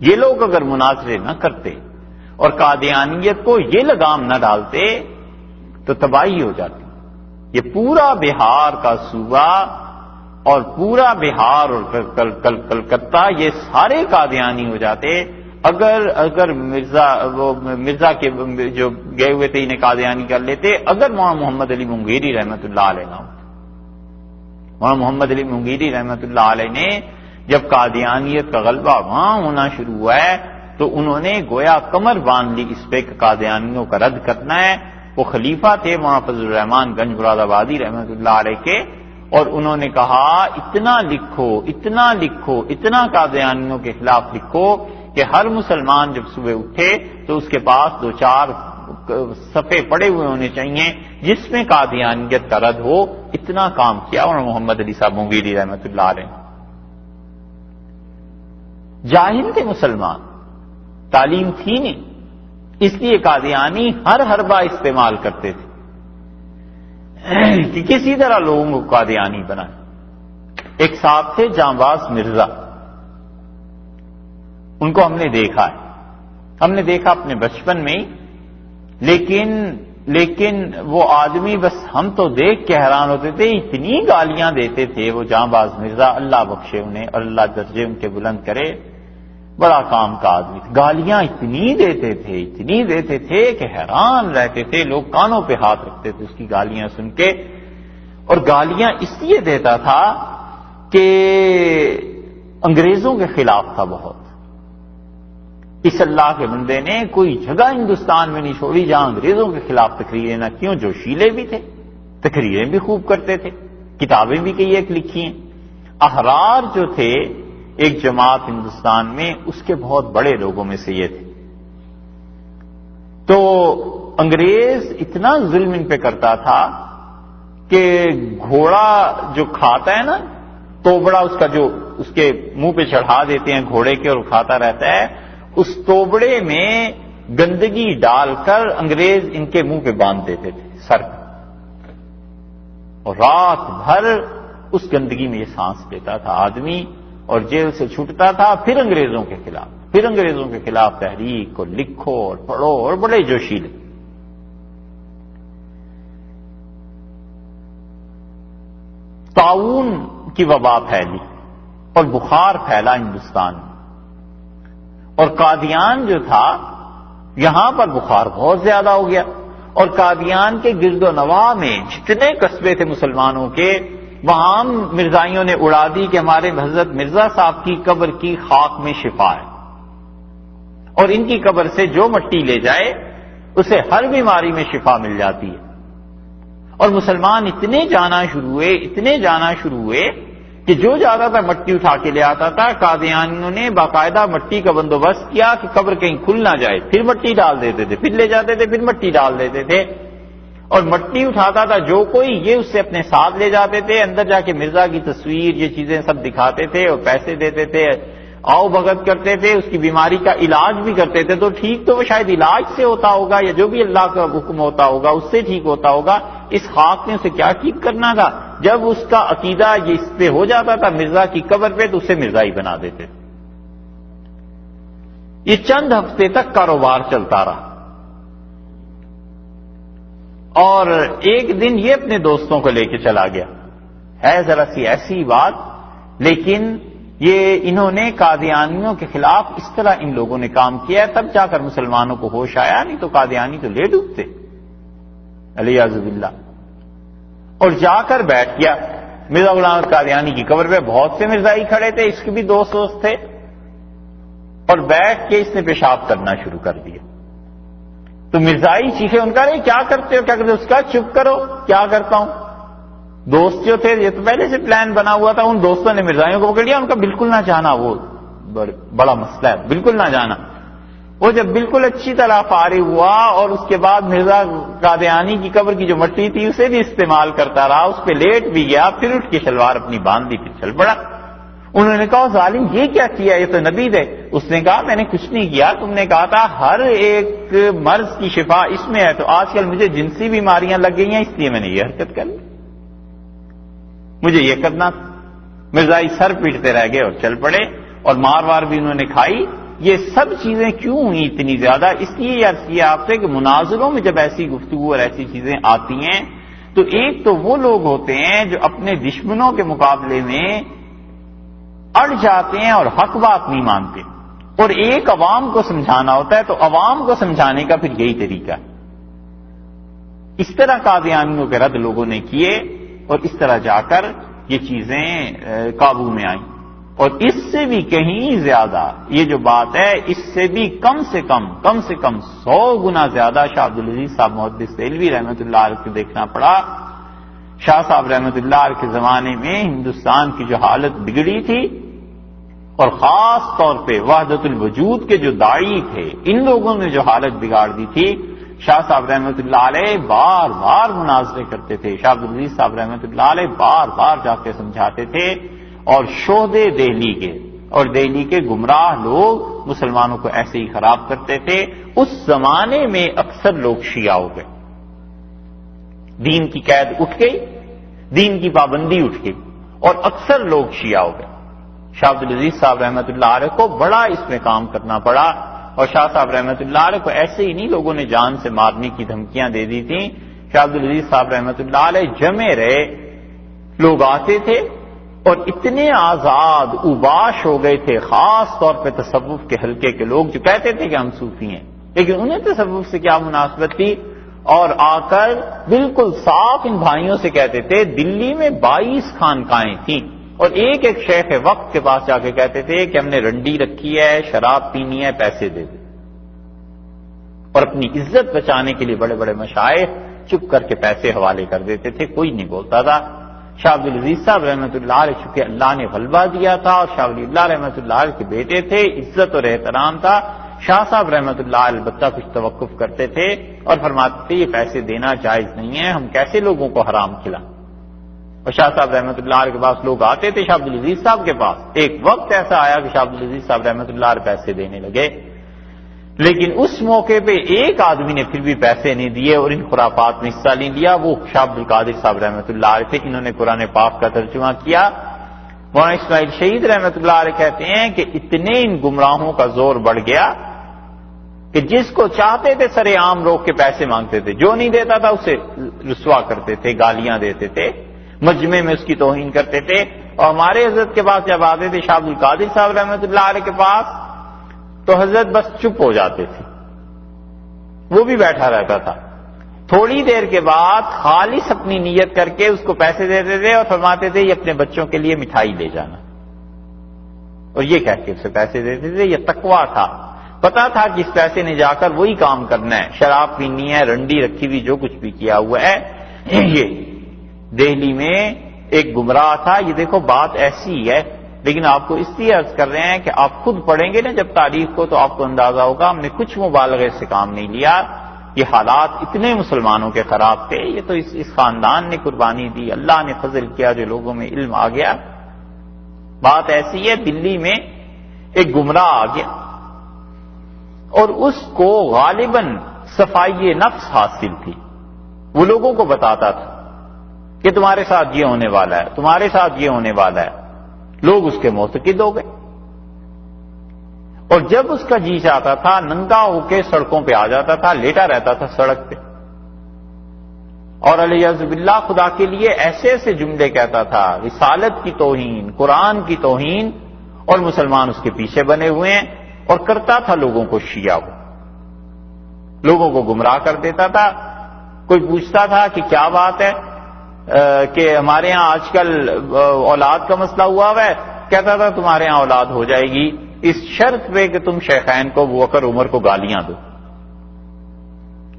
یہ لوگ اگر مناظرے نہ کرتے اور قادیانیت کو یہ لگام نہ ڈالتے تو تباہی ہو جاتی. یہ پورا بہار کا صوبہ اور پورا بہار اور کلکتہ یہ سارے قادیانی ہو جاتے اگر مرزا کے جو گئے ہوئے تھے انہیں قادیانی کر لیتے. اگر مولانا محمد علی منگیری رحمۃ اللہ علیہ نہ ہوتے. مولانا محمد علی منگیری رحمۃ اللہ علیہ نے جب قادیانیت کا غلبہ وہاں ہونا شروع ہوا ہے تو انہوں نے گویا کمر باندھ لی اس پہ کہ قادیانیوں کا رد کرنا ہے. وہ خلیفہ تھے مولانا فضل الرحمان گنج مراد آبادی رحمۃ اللہ علیہ کے، اور انہوں نے کہا اتنا لکھو اتنا لکھو اتنا قادیانیوں کے خلاف لکھو کہ ہر مسلمان جب صبح اٹھے تو اس کے پاس 2-4 صفحے پڑے ہوئے ہونے چاہیے جس میں قادیانیت کا رد ہو. اتنا کام کیا اور محمد علی صاحب منگیری رحمۃ اللہ علیہ. جاہل تھے مسلمان، تعلیم تھی نہیں، اس لیے قادیانی ہر حربہ استعمال کرتے تھے کہ کسی طرح لوگوں کو قادیانی بنائے. ایک صاحب تھے جانباز مرزا، ان کو ہم نے دیکھا ہے، ہم نے دیکھا اپنے بچپن میں ہی. لیکن وہ آدمی بس ہم تو دیکھ کے حیران ہوتے تھے، اتنی گالیاں دیتے تھے وہ جانباز مرزا. اللہ بخشے انہیں اور اللہ درجے ان کے بلند کرے. بڑا کام کا آدمی تھا. گالیاں اتنی دیتے تھے کہ حیران رہتے تھے. لوگ کانوں پہ ہاتھ رکھتے تھے اس کی گالیاں سن کے. اور گالیاں اس لیے دیتا تھا کہ انگریزوں کے خلاف تھا بہت. اس اللہ کے بندے نے کوئی جگہ ہندوستان میں نہیں چھوڑی جہاں انگریزوں کے خلاف تقریریں نہ کیوں. جو شیلے بھی تھے، تقریریں بھی خوب کرتے تھے، کتابیں بھی کئی ایک لکھی ہیں. احرار جو تھے ایک جماعت ہندوستان میں، اس کے بہت بڑے لوگوں میں سے یہ تھے. تو انگریز اتنا ظلم ان پہ کرتا تھا کہ گھوڑا جو کھاتا ہے نا، توبڑا اس کا جو اس کے منہ پہ چڑھا دیتے ہیں گھوڑے کے اور کھاتا رہتا ہے، اس توبڑے میں گندگی ڈال کر انگریز ان کے منہ پہ باندھ دیتے تھے سر، اور رات بھر اس گندگی میں یہ سانس لیتا تھا آدمی، اور جیل سے چھوٹتا تھا. پھر انگریزوں کے خلاف تحریک کو لکھو اور پڑھو، اور بڑے جوشیلے. طاعون کی وبا پھیلی اور بخار پھیلا ہندوستان میں، اور قادیان جو تھا یہاں پر بخار بہت زیادہ ہو گیا. اور قادیان کے گرد و نواح میں جتنے قصبے تھے مسلمانوں کے، وہاں مرزائیوں نے اڑا دی کہ ہمارے حضرت مرزا صاحب کی قبر کی خاک میں شفا ہے، اور ان کی قبر سے جو مٹی لے جائے اسے ہر بیماری میں شفا مل جاتی ہے. اور مسلمان اتنے جانا شروع ہوئے کہ جو جاتا تھا مٹی اٹھا کے لے آتا تھا. قادیانیوں نے باقاعدہ مٹی کا بندوبست کیا کہ قبر کہیں کھل نہ جائے، پھر مٹی ڈال دیتے تھے، پھر لے جاتے تھے، پھر مٹی ڈال دیتے تھے. اور مٹی اٹھاتا تھا جو کوئی، یہ اس سے اپنے ساتھ لے جاتے تھے. اندر جا کے مرزا کی تصویر یہ چیزیں سب دکھاتے تھے اور پیسے دیتے تھے، آؤ بھگت کرتے تھے. اس کی بیماری کا علاج بھی کرتے تھے. تو ٹھیک تو وہ شاید علاج سے ہوتا ہوگا یا جو بھی اللہ کا حکم ہوتا ہوگا اس سے ٹھیک ہوتا ہوگا. اس خاک نے اسے کیا ٹھیک کرنا تھا؟ جب اس کا عقیدہ یہ اس پہ ہو جاتا تھا مرزا کی قبر پہ تو اسے مرزا ہی بنا دیتے. یہ چند ہفتے تک کاروبار چلتا رہا. اور ایک دن یہ اپنے دوستوں کو لے کے چلا گیا. ہے ذرا سی ایسی بات، لیکن یہ انہوں نے قادیانیوں کے خلاف اس طرح ان لوگوں نے کام کیا ہے، تب جا کر مسلمانوں کو ہوش آیا. نہیں تو قادیانی تو لے ڈوبتے علیاذ باللہ. اور جا کر بیٹھ گیا مرزا غلام احمد قادیانی کی قبر پہ. بہت سے مرزائی کھڑے تھے، اس کے بھی دوست تھے. اور بیٹھ کے اس نے پیشاب کرنا شروع کر دیا. تو مرزائی چیخے، ان کا رہے کیا کرتے ہو، کیا کرتے ہو؟ اس کا چپ کرو، کیا کرتا ہوں. دوست جو تھے یہ تو پہلے سے پلان بنا ہوا تھا، ان دوستوں نے مرزائیوں کو پکڑ لیا، ان کا بالکل نہ جانا وہ بڑا مسئلہ ہے، بالکل نہ جانا۔ وہ جب بالکل اچھی طرح فارغ ہوا اور اس کے بعد مرزا قادیانی کی قبر کی جو مٹی تھی اسے بھی استعمال کرتا رہا، اس پہ لیٹ بھی گیا، پھر اٹھ کے شلوار اپنی باندھ دی، پھر چل پڑا۔ انہوں نے کہا ظالم یہ کیا کیا، یہ تو نبی تھے۔ اس نے کہا میں نے کچھ نہیں کیا، تم نے کہا تھا ہر ایک مرض کی شفا اس میں ہے، تو آج کل مجھے جنسی بیماریاں لگ گئی ہیں، اس لیے میں نے یہ حرکت کر لی، مجھے یہ کرنا تھا۔ مرزائی سر پیٹتے رہ گئے اور چل پڑے، اور مار وار بھی انہوں نے کھائی۔ یہ سب چیزیں کیوں ہوئی اتنی زیادہ؟ اس لیے عرض کیا آپ سے کہ مناظروں میں جب ایسی گفتگو اور ایسی چیزیں آتی ہیں تو ایک تو وہ لوگ ہوتے ہیں جو اپنے دشمنوں کے مقابلے میں اڑ جاتے ہیں اور حق بات نہیں مانتے، اور ایک عوام کو سمجھانا ہوتا ہے، تو عوام کو سمجھانے کا پھر یہی طریقہ ہے۔ اس طرح قادیانیوں کے رد لوگوں نے کیے، اور اس طرح جا کر یہ چیزیں قابو میں آئیں۔ اور اس سے بھی کہیں زیادہ یہ جو بات ہے، اس سے بھی کم سے کم 100 گنا زیادہ شاہ عبدالعزیز صاحب محدث دہلوی رحمۃ اللہ علیہ کو دیکھنا پڑا۔ شاہ صاحب رحمۃ اللہ علیہ کے زمانے میں ہندوستان کی جو حالت بگڑی تھی، اور خاص طور پہ وحدت الوجود کے جو داعی تھے، ان لوگوں نے جو حالت بگاڑ دی تھی، شاہ صاحب رحمۃ اللہ علیہ بار بار مناظرے کرتے تھے، شاہ عبدالعزیز صاحب رحمۃ اللہ علیہ بار بار جا کے سمجھاتے تھے، اور شہدے دہلی کے اور دہلی کے گمراہ لوگ مسلمانوں کو ایسے ہی خراب کرتے تھے۔ اس زمانے میں اکثر لوگ شیعہ ہو گئے، دین کی قید اٹھ گئی، دین کی پابندی اٹھ گئی، اور اکثر لوگ شیعہ ہو گئے۔ شاہ عبدالعزیز صاحب رحمۃ اللہ علیہ کو بڑا اس میں کام کرنا پڑا، اور شاہ صاحب رحمۃ اللہ علیہ کو ایسے ہی نہیں لوگوں نے جان سے مارنے کی دھمکیاں دے دی تھیں۔ شاہ عبدالعزیز صاحب رحمۃ اللہ علیہ جمع رہے، لوگ آتے تھے اور اتنے آزاد اوباش ہو گئے تھے، خاص طور پہ تصوف کے حلقے کے لوگ جو کہتے تھے کہ ہم صوفی ہیں، لیکن انہیں تصوف سے کیا مناسبت تھی، اور آ کر بالکل صاف ان بھائیوں سے کہتے تھے۔ دلی میں 22 خانقاہیں تھیں، اور ایک ایک شیخ وقت کے پاس جا کے کہتے تھے کہ ہم نے رنڈی رکھی ہے، شراب پینی ہے، پیسے دے دیں، اور اپنی عزت بچانے کے لیے بڑے بڑے مشائخ چپ کر کے پیسے حوالے کر دیتے تھے، کوئی نہیں بولتا تھا۔ شاہ عبدالعزیز صاحب رحمۃ اللہ علیہ چونکہ اللہ نے غلبہ دیا تھا، اور شاہ ولی اللہ رحمۃ اللہ علیہ کے بیٹے تھے، عزت اور احترام تھا، شاہ صاحب رحمۃ اللہ علیہ البتہ کچھ توقف کرتے تھے اور فرماتے تھے یہ پیسے دینا جائز نہیں ہے، ہم کیسے لوگوں کو حرام کھلائیں۔ اور شاہ صاحب رحمۃ اللہ علیہ کے پاس لوگ آتے تھے، شاہ عبدالعزیز صاحب کے پاس ایک وقت ایسا آیا کہ شاہ عبدالعزیز صاحب رحمۃ اللہ علیہ پیسے دینے لگے، لیکن اس موقع پہ ایک آدمی نے پھر بھی پیسے نہیں دیے اور ان خرافات میں حصہ نہیں لیا، وہ شاہ عبد القادر صاحب رحمۃ اللہ علیہ تھے، انہوں نے قرآن پاک کا ترجمہ کیا۔ مولانا اسماعیل شہید رحمۃ اللہ علیہ کہتے ہیں کہ اتنے ان گمراہوں کا زور بڑھ گیا کہ جس کو چاہتے تھے سرے عام روک کے پیسے مانگتے تھے، جو نہیں دیتا تھا اسے رسوا کرتے تھے، گالیاں دیتے تھے، مجمع میں اس کی توہین کرتے تھے۔ اور ہمارے حضرت کے پاس جب آتے تھے شاہ عبد القادر صاحب رحمۃ اللہ علیہ کے پاس، تو حضرت بس چپ ہو جاتے تھے، وہ بھی بیٹھا رہتا تھا، تھوڑی دیر کے بعد خالص اپنی نیت کر کے اس کو پیسے دیتے تھے اور فرماتے تھے یہ اپنے بچوں کے لیے مٹھائی لے جانا، اور یہ کہہ کے اسے پیسے دیتے تھے۔ یہ تقویٰ تھا، پتا تھا کہ اس پیسے نے جا کر وہی کام کرنا ہے، شراب پینی ہے، رنڈی رکھی ہوئی، جو کچھ بھی کیا ہوا ہے۔ یہ دہلی میں ایک گمراہ تھا۔ یہ دیکھو بات ایسی ہے، لیکن آپ کو اس لیے عرض کر رہے ہیں کہ آپ خود پڑھیں گے نا جب تاریخ کو تو آپ کو اندازہ ہوگا ہم نے کچھ مبالغے سے کام نہیں لیا، یہ حالات اتنے مسلمانوں کے خراب تھے، یہ تو اس خاندان نے قربانی دی، اللہ نے فضل کیا جو لوگوں میں علم آ گیا۔ بات ایسی ہے، دلی میں ایک گمراہ آ گیا اور اس کو غالباً صفائی نفس حاصل تھی، وہ لوگوں کو بتاتا تھا کہ تمہارے ساتھ یہ ہونے والا ہے، تمہارے ساتھ یہ ہونے والا ہے، لوگ اس کے معتقد ہو گئے، اور جب اس کا جی چاہتا تھا ننگا ہو کے سڑکوں پہ آ جاتا تھا، لیٹا رہتا تھا سڑک پہ، اور علیہ باللہ خدا کے لیے ایسے ایسے جملے کہتا تھا، رسالت کی توہین، قرآن کی توہین، اور مسلمان اس کے پیچھے بنے ہوئے ہیں، اور کرتا تھا لوگوں کو شیعہ کو، لوگوں کو گمراہ کر دیتا تھا۔ کوئی پوچھتا تھا کہ کیا بات ہے کہ ہمارے ہاں آج کل اولاد کا مسئلہ ہوا ہوا ہے، کہتا تھا تمہارے ہاں اولاد ہو جائے گی اس شرط پہ کہ تم شیخین کو، ابو بکر عمر کو گالیاں دو۔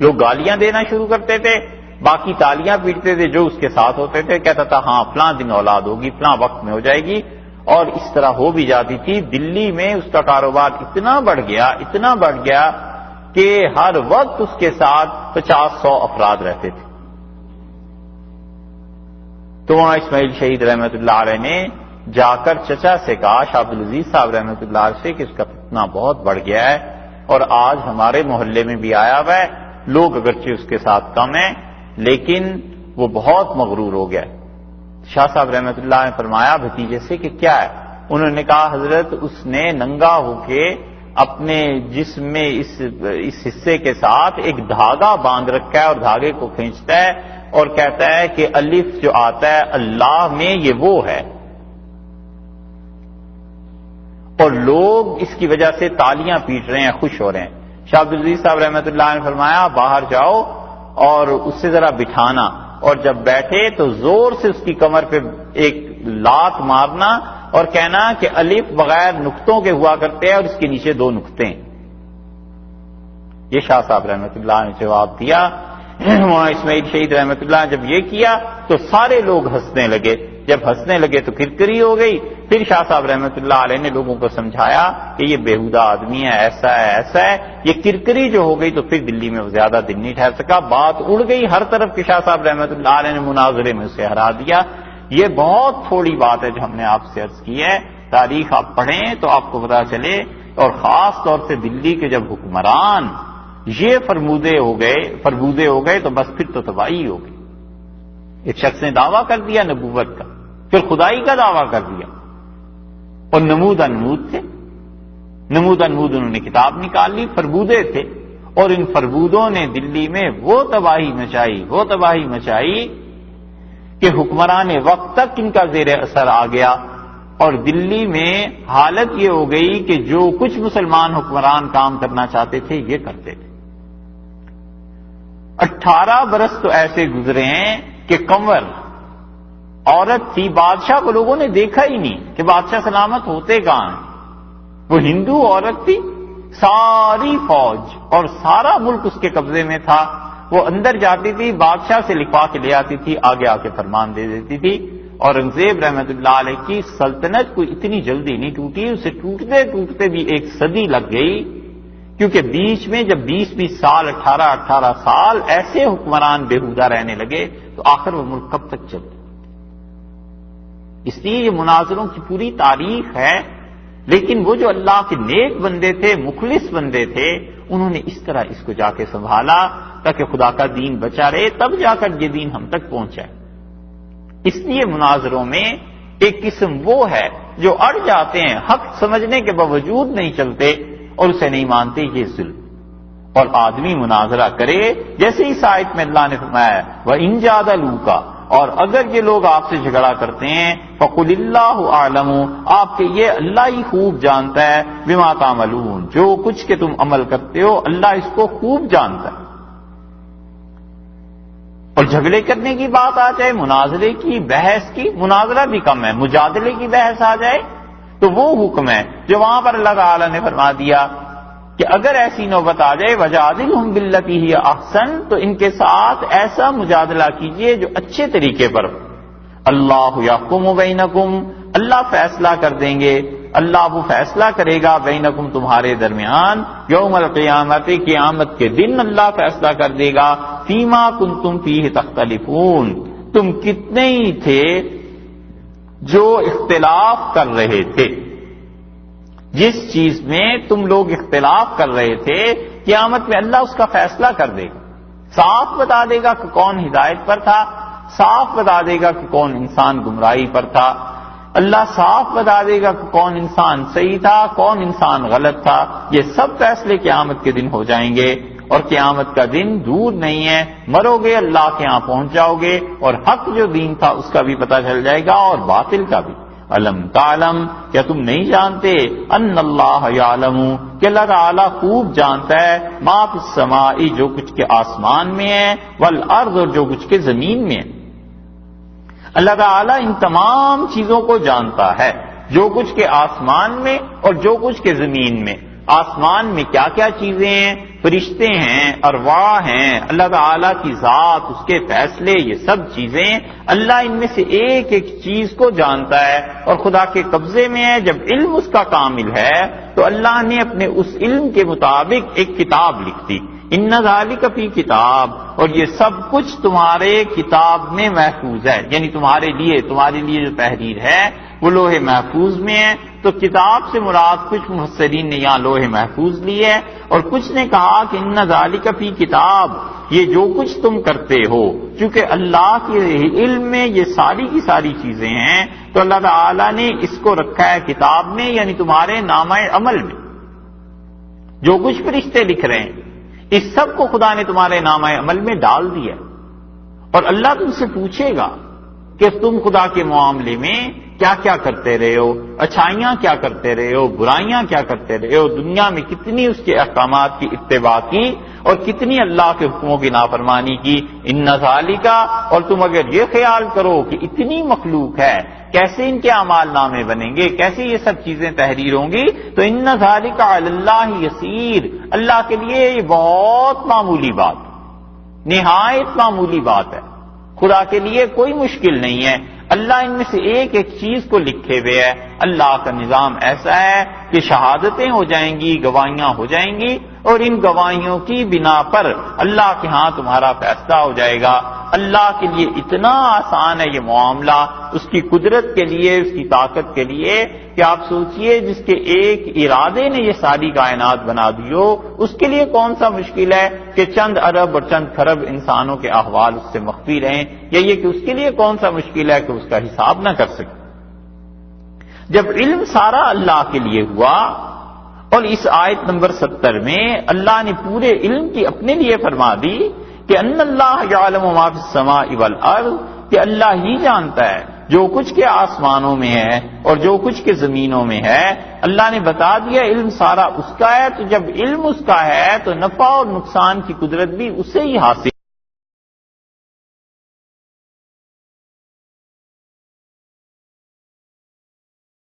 لوگ گالیاں دینا شروع کرتے تھے، باقی تالیاں پیٹتے تھے جو اس کے ساتھ ہوتے تھے، کہتا تھا ہاں فلاں دن اولاد ہوگی، فلاں وقت میں ہو جائے گی، اور اس طرح ہو بھی جاتی تھی۔ دلی میں اس کا کاروبار اتنا بڑھ گیا کہ ہر وقت اس کے ساتھ 50-100 افراد رہتے تھے۔ تو وہاں اسماعیل شہید رحمت اللہ علیہ نے جا کر چچا سے کہا، شاہ عبدالعزیز صاحب رحمت اللہ علیہ سے، کہ اس کا فتنہ بہت بڑھ گیا ہے اور آج ہمارے محلے میں بھی آیا ہوا ہے، لوگ اگرچہ اس کے ساتھ کم ہیں لیکن وہ بہت مغرور ہو گیا ہے۔ شاہ صاحب رحمت اللہ نے فرمایا بھتیجے سے کہ کیا ہے؟ انہوں نے کہا حضرت اس نے ننگا ہو کے اپنے جسم میں اس حصے کے ساتھ ایک دھاگا باندھ رکھا ہے اور دھاگے کو کھینچتا ہے اور کہتا ہے کہ الف جو آتا ہے اللہ میں یہ وہ ہے، اور لوگ اس کی وجہ سے تالیاں پیٹ رہے ہیں، خوش ہو رہے ہیں۔ شاہ عبدالعزیز صاحب رحمت اللہ نے فرمایا باہر جاؤ اور اس سے ذرا بٹھانا، اور جب بیٹھے تو زور سے اس کی کمر پہ ایک لات مارنا اور کہنا کہ الف بغیر نقطوں کے ہوا کرتے ہیں اور اس کے نیچے 2 نقطے ہیں۔ یہ شاہ صاحب رحمت اللہ نے جواب دیا۔ وہاں اسماعیل شہید رحمت اللہ نے جب یہ کیا تو سارے لوگ ہنسنے لگے، جب ہنسنے لگے تو کرکری ہو گئی۔ پھر شاہ صاحب رحمت اللہ علیہ نے لوگوں کو سمجھایا کہ یہ بیہودہ آدمی ہے، ایسا ہے، یہ کرکری جو ہو گئی تو پھر دلی میں وہ زیادہ دن نہیں ٹھہر سکا، بات اڑ گئی ہر طرف کہ شاہ صاحب رحمت اللہ علیہ نے مناظرے میں اسے ہرا دیا۔ یہ بہت تھوڑی بات ہے جو ہم نے آپ سے عرض کی ہے، تاریخ آپ پڑھیں تو آپ کو پتا چلے، اور خاص طور سے دلی کے جب حکمران یہ فرمودے ہو گئے تو بس پھر تو تباہی ہو گئی۔ ایک شخص نے دعویٰ کر دیا نبوت کا، پھر خدائی کا دعویٰ کر دیا، اور نمود تھے، نمود انہوں نے کتاب نکال لی، فربودے تھے، اور ان فربودوں نے دلی میں وہ تباہی مچائی کہ حکمران وقت تک ان کا زیر اثر آ گیا، اور دلی میں حالت یہ ہو گئی کہ جو کچھ مسلمان حکمران کام کرنا چاہتے تھے یہ کرتے تھے۔ 18 برس تو ایسے گزرے ہیں کہ کنور عورت تھی، بادشاہ کو لوگوں نے دیکھا ہی نہیں کہ بادشاہ سلامت ہوتے کہاں ہیں، وہ ہندو عورت تھی، ساری فوج اور سارا ملک اس کے قبضے میں تھا، وہ اندر جاتی تھی، بادشاہ سے لکھوا کے لے آتی تھی، آگے آ کے فرمان دے دیتی تھی۔ اورنگزیب رحمت اللہ علیہ کی سلطنت کوئی اتنی جلدی نہیں ٹوٹی، اسے ٹوٹتے بھی 1 صدی لگ گئی، کیونکہ بیچ میں جب 20 سال 18 سال ایسے حکمران بےہودہ رہنے لگے تو آخر وہ ملک کب تک چلتا؟ اس لیے یہ مناظروں کی پوری تاریخ ہے، لیکن وہ جو اللہ کے نیک بندے تھے، مخلص بندے تھے، انہوں نے اس طرح اس کو جا کے سنبھالا تاکہ خدا کا دین بچا رہے، تب جا کر یہ دین ہم تک پہنچا ہے۔ اس لیے مناظروں میں ایک قسم وہ ہے جو اڑ جاتے ہیں، حق سمجھنے کے باوجود نہیں چلتے اور اسے نہیں مانتے، یہ ظلم۔ اور آدمی مناظرہ کرے، جیسے اس آیت میں اللہ نے فرمایا وَإِن جَادَلُوكَ، اور اگر یہ لوگ آپ سے جھگڑا کرتے ہیں فَقُلِ اللَّهُ أَعْلَمُ، آپ کے یہ اللہ ہی خوب جانتا ہے، بِمَا تَعْمَلُونَ، جو کچھ کہ تم عمل کرتے ہو اللہ اس کو خوب جانتا ہے۔ اور جھگڑے کرنے کی بات آ جائے، مناظرے کی، بحث کی، مناظرہ بھی کم ہے، مجادلے کی بحث آ جائے تو وہ حکم ہے جو وہاں پر اللہ تعالی نے فرما دیا کہ اگر ایسی نوبت آ جائے وَجَادِلْهُمْ بِالَّتِي هِيَ أَحْسَنُ، تو ان کے ساتھ ایسا مجادلہ کیجئے جو اچھے طریقے پر ہو۔ اللہ یحکم بینکم، اللہ فیصلہ کر دیں گے، اللہ وہ فیصلہ کرے گا بینکم تمہارے درمیان، یوم القیامت، قیامت کے دن اللہ فیصلہ کر دے گا، فیما کنتم فیہ تختلفون، تم کتنے ہی تھے جو اختلاف کر رہے تھے، جس چیز میں تم لوگ اختلاف کر رہے تھے قیامت میں اللہ اس کا فیصلہ کر دے گا، صاف بتا دے گا کہ کون ہدایت پر تھا، صاف بتا دے گا کہ کون انسان گمراہی پر تھا، اللہ صاف بتا دے گا کہ کون انسان صحیح تھا، کون انسان غلط تھا۔ یہ سب فیصلے قیامت کے دن ہو جائیں گے، اور قیامت کا دن دور نہیں ہے، مرو گے اللہ کے ہاں پہنچ جاؤ گے، اور حق جو دین تھا اس کا بھی پتہ چل جائے گا اور باطل کا بھی۔ الم تعلم، کیا تم نہیں جانتے، ان اللہ یعلم، کہ اللہ تعالیٰ خوب جانتا ہے، ما فی السماء، جو کچھ کے آسمان میں ہے، والارض، اور جو کچھ کے زمین میں ہے۔ اللہ تعالیٰ ان تمام چیزوں کو جانتا ہے، جو کچھ کے آسمان میں اور جو کچھ کے زمین میں۔ آسمان میں کیا کیا چیزیں ہیں، فرشتے ہیں، ارواح ہیں، اللہ تعالیٰ کی ذات، اس کے فیصلے، یہ سب چیزیں اللہ ان میں سے ایک ایک چیز کو جانتا ہے اور خدا کے قبضے میں ہے۔ جب علم اس کا کامل ہے تو اللہ نے اپنے اس علم کے مطابق ایک کتاب لکھ دی، ان ذالک فی کتاب، اور یہ سب کچھ تمہارے کتاب میں محفوظ ہے، یعنی تمہارے لیے جو تحریر ہے وہ لوح محفوظ میں ہے۔ تو کتاب سے مراد کچھ مفسرین نے یہاں لوح محفوظ لی ہے، اور کچھ نے کہا کہ ان ذالک فی کتاب، یہ جو کچھ تم کرتے ہو، چونکہ اللہ کے علم میں یہ ساری کی ساری چیزیں ہیں، تو اللہ تعالیٰ نے اس کو رکھا ہے کتاب میں، یعنی تمہارے نامہ عمل میں۔ جو کچھ فرشتے لکھ رہے ہیں اس سب کو خدا نے تمہارے نامہ عمل میں ڈال دیا، اور اللہ تم سے پوچھے گا کہ تم خدا کے معاملے میں کیا کیا کرتے رہے ہو، اچھائیاں کیا کرتے رہے ہو، برائیاں کیا کرتے رہے ہو، دنیا میں کتنی اس کے احکامات کی اتباع کی اور کتنی اللہ کے حکموں کی نافرمانی کی۔ ان ذالک، اور تم اگر یہ خیال کرو کہ اتنی مخلوق ہے، کیسے ان کے اعمال نامے بنیں گے، کیسے یہ سب چیزیں تحریر ہوں گی، تو ان ذالک علی اللہ یسیر، اللہ کے لیے یہ بہت معمولی بات، نہایت معمولی بات ہے، خدا کے لیے کوئی مشکل نہیں ہے۔ اللہ ان میں سے ایک ایک چیز کو لکھے ہوئے ہے۔ اللہ کا نظام ایسا ہے کہ شہادتیں ہو جائیں گی، گواہیاں ہو جائیں گی، اور ان گواہیوں کی بنا پر اللہ کے ہاں تمہارا فیصلہ ہو جائے گا۔ اللہ کے لیے اتنا آسان ہے یہ معاملہ، اس کی قدرت کے لیے، اس کی طاقت کے لیے، کہ آپ سوچئے جس کے ایک ارادے نے یہ ساری کائنات بنا دی ہو، اس کے لیے کون سا مشکل ہے کہ چند ارب اور چند خرب انسانوں کے احوال اس سے مخفی رہیں، یا یہ کہ اس کے لیے کون سا مشکل ہے کہ اس کا حساب نہ کر سکے۔ جب علم سارا اللہ کے لیے ہوا، اور اس آیت نمبر 70 میں اللہ نے پورے علم کی اپنے لیے فرما دی کہ ان اللہ یعلم ما فی السماء والارض، کہ اللہ ہی جانتا ہے جو کچھ کے آسمانوں میں ہے اور جو کچھ کے زمینوں میں ہے۔ اللہ نے بتا دیا علم سارا اس کا ہے، تو جب علم اس کا ہے تو نفع اور نقصان کی قدرت بھی اسے ہی حاصل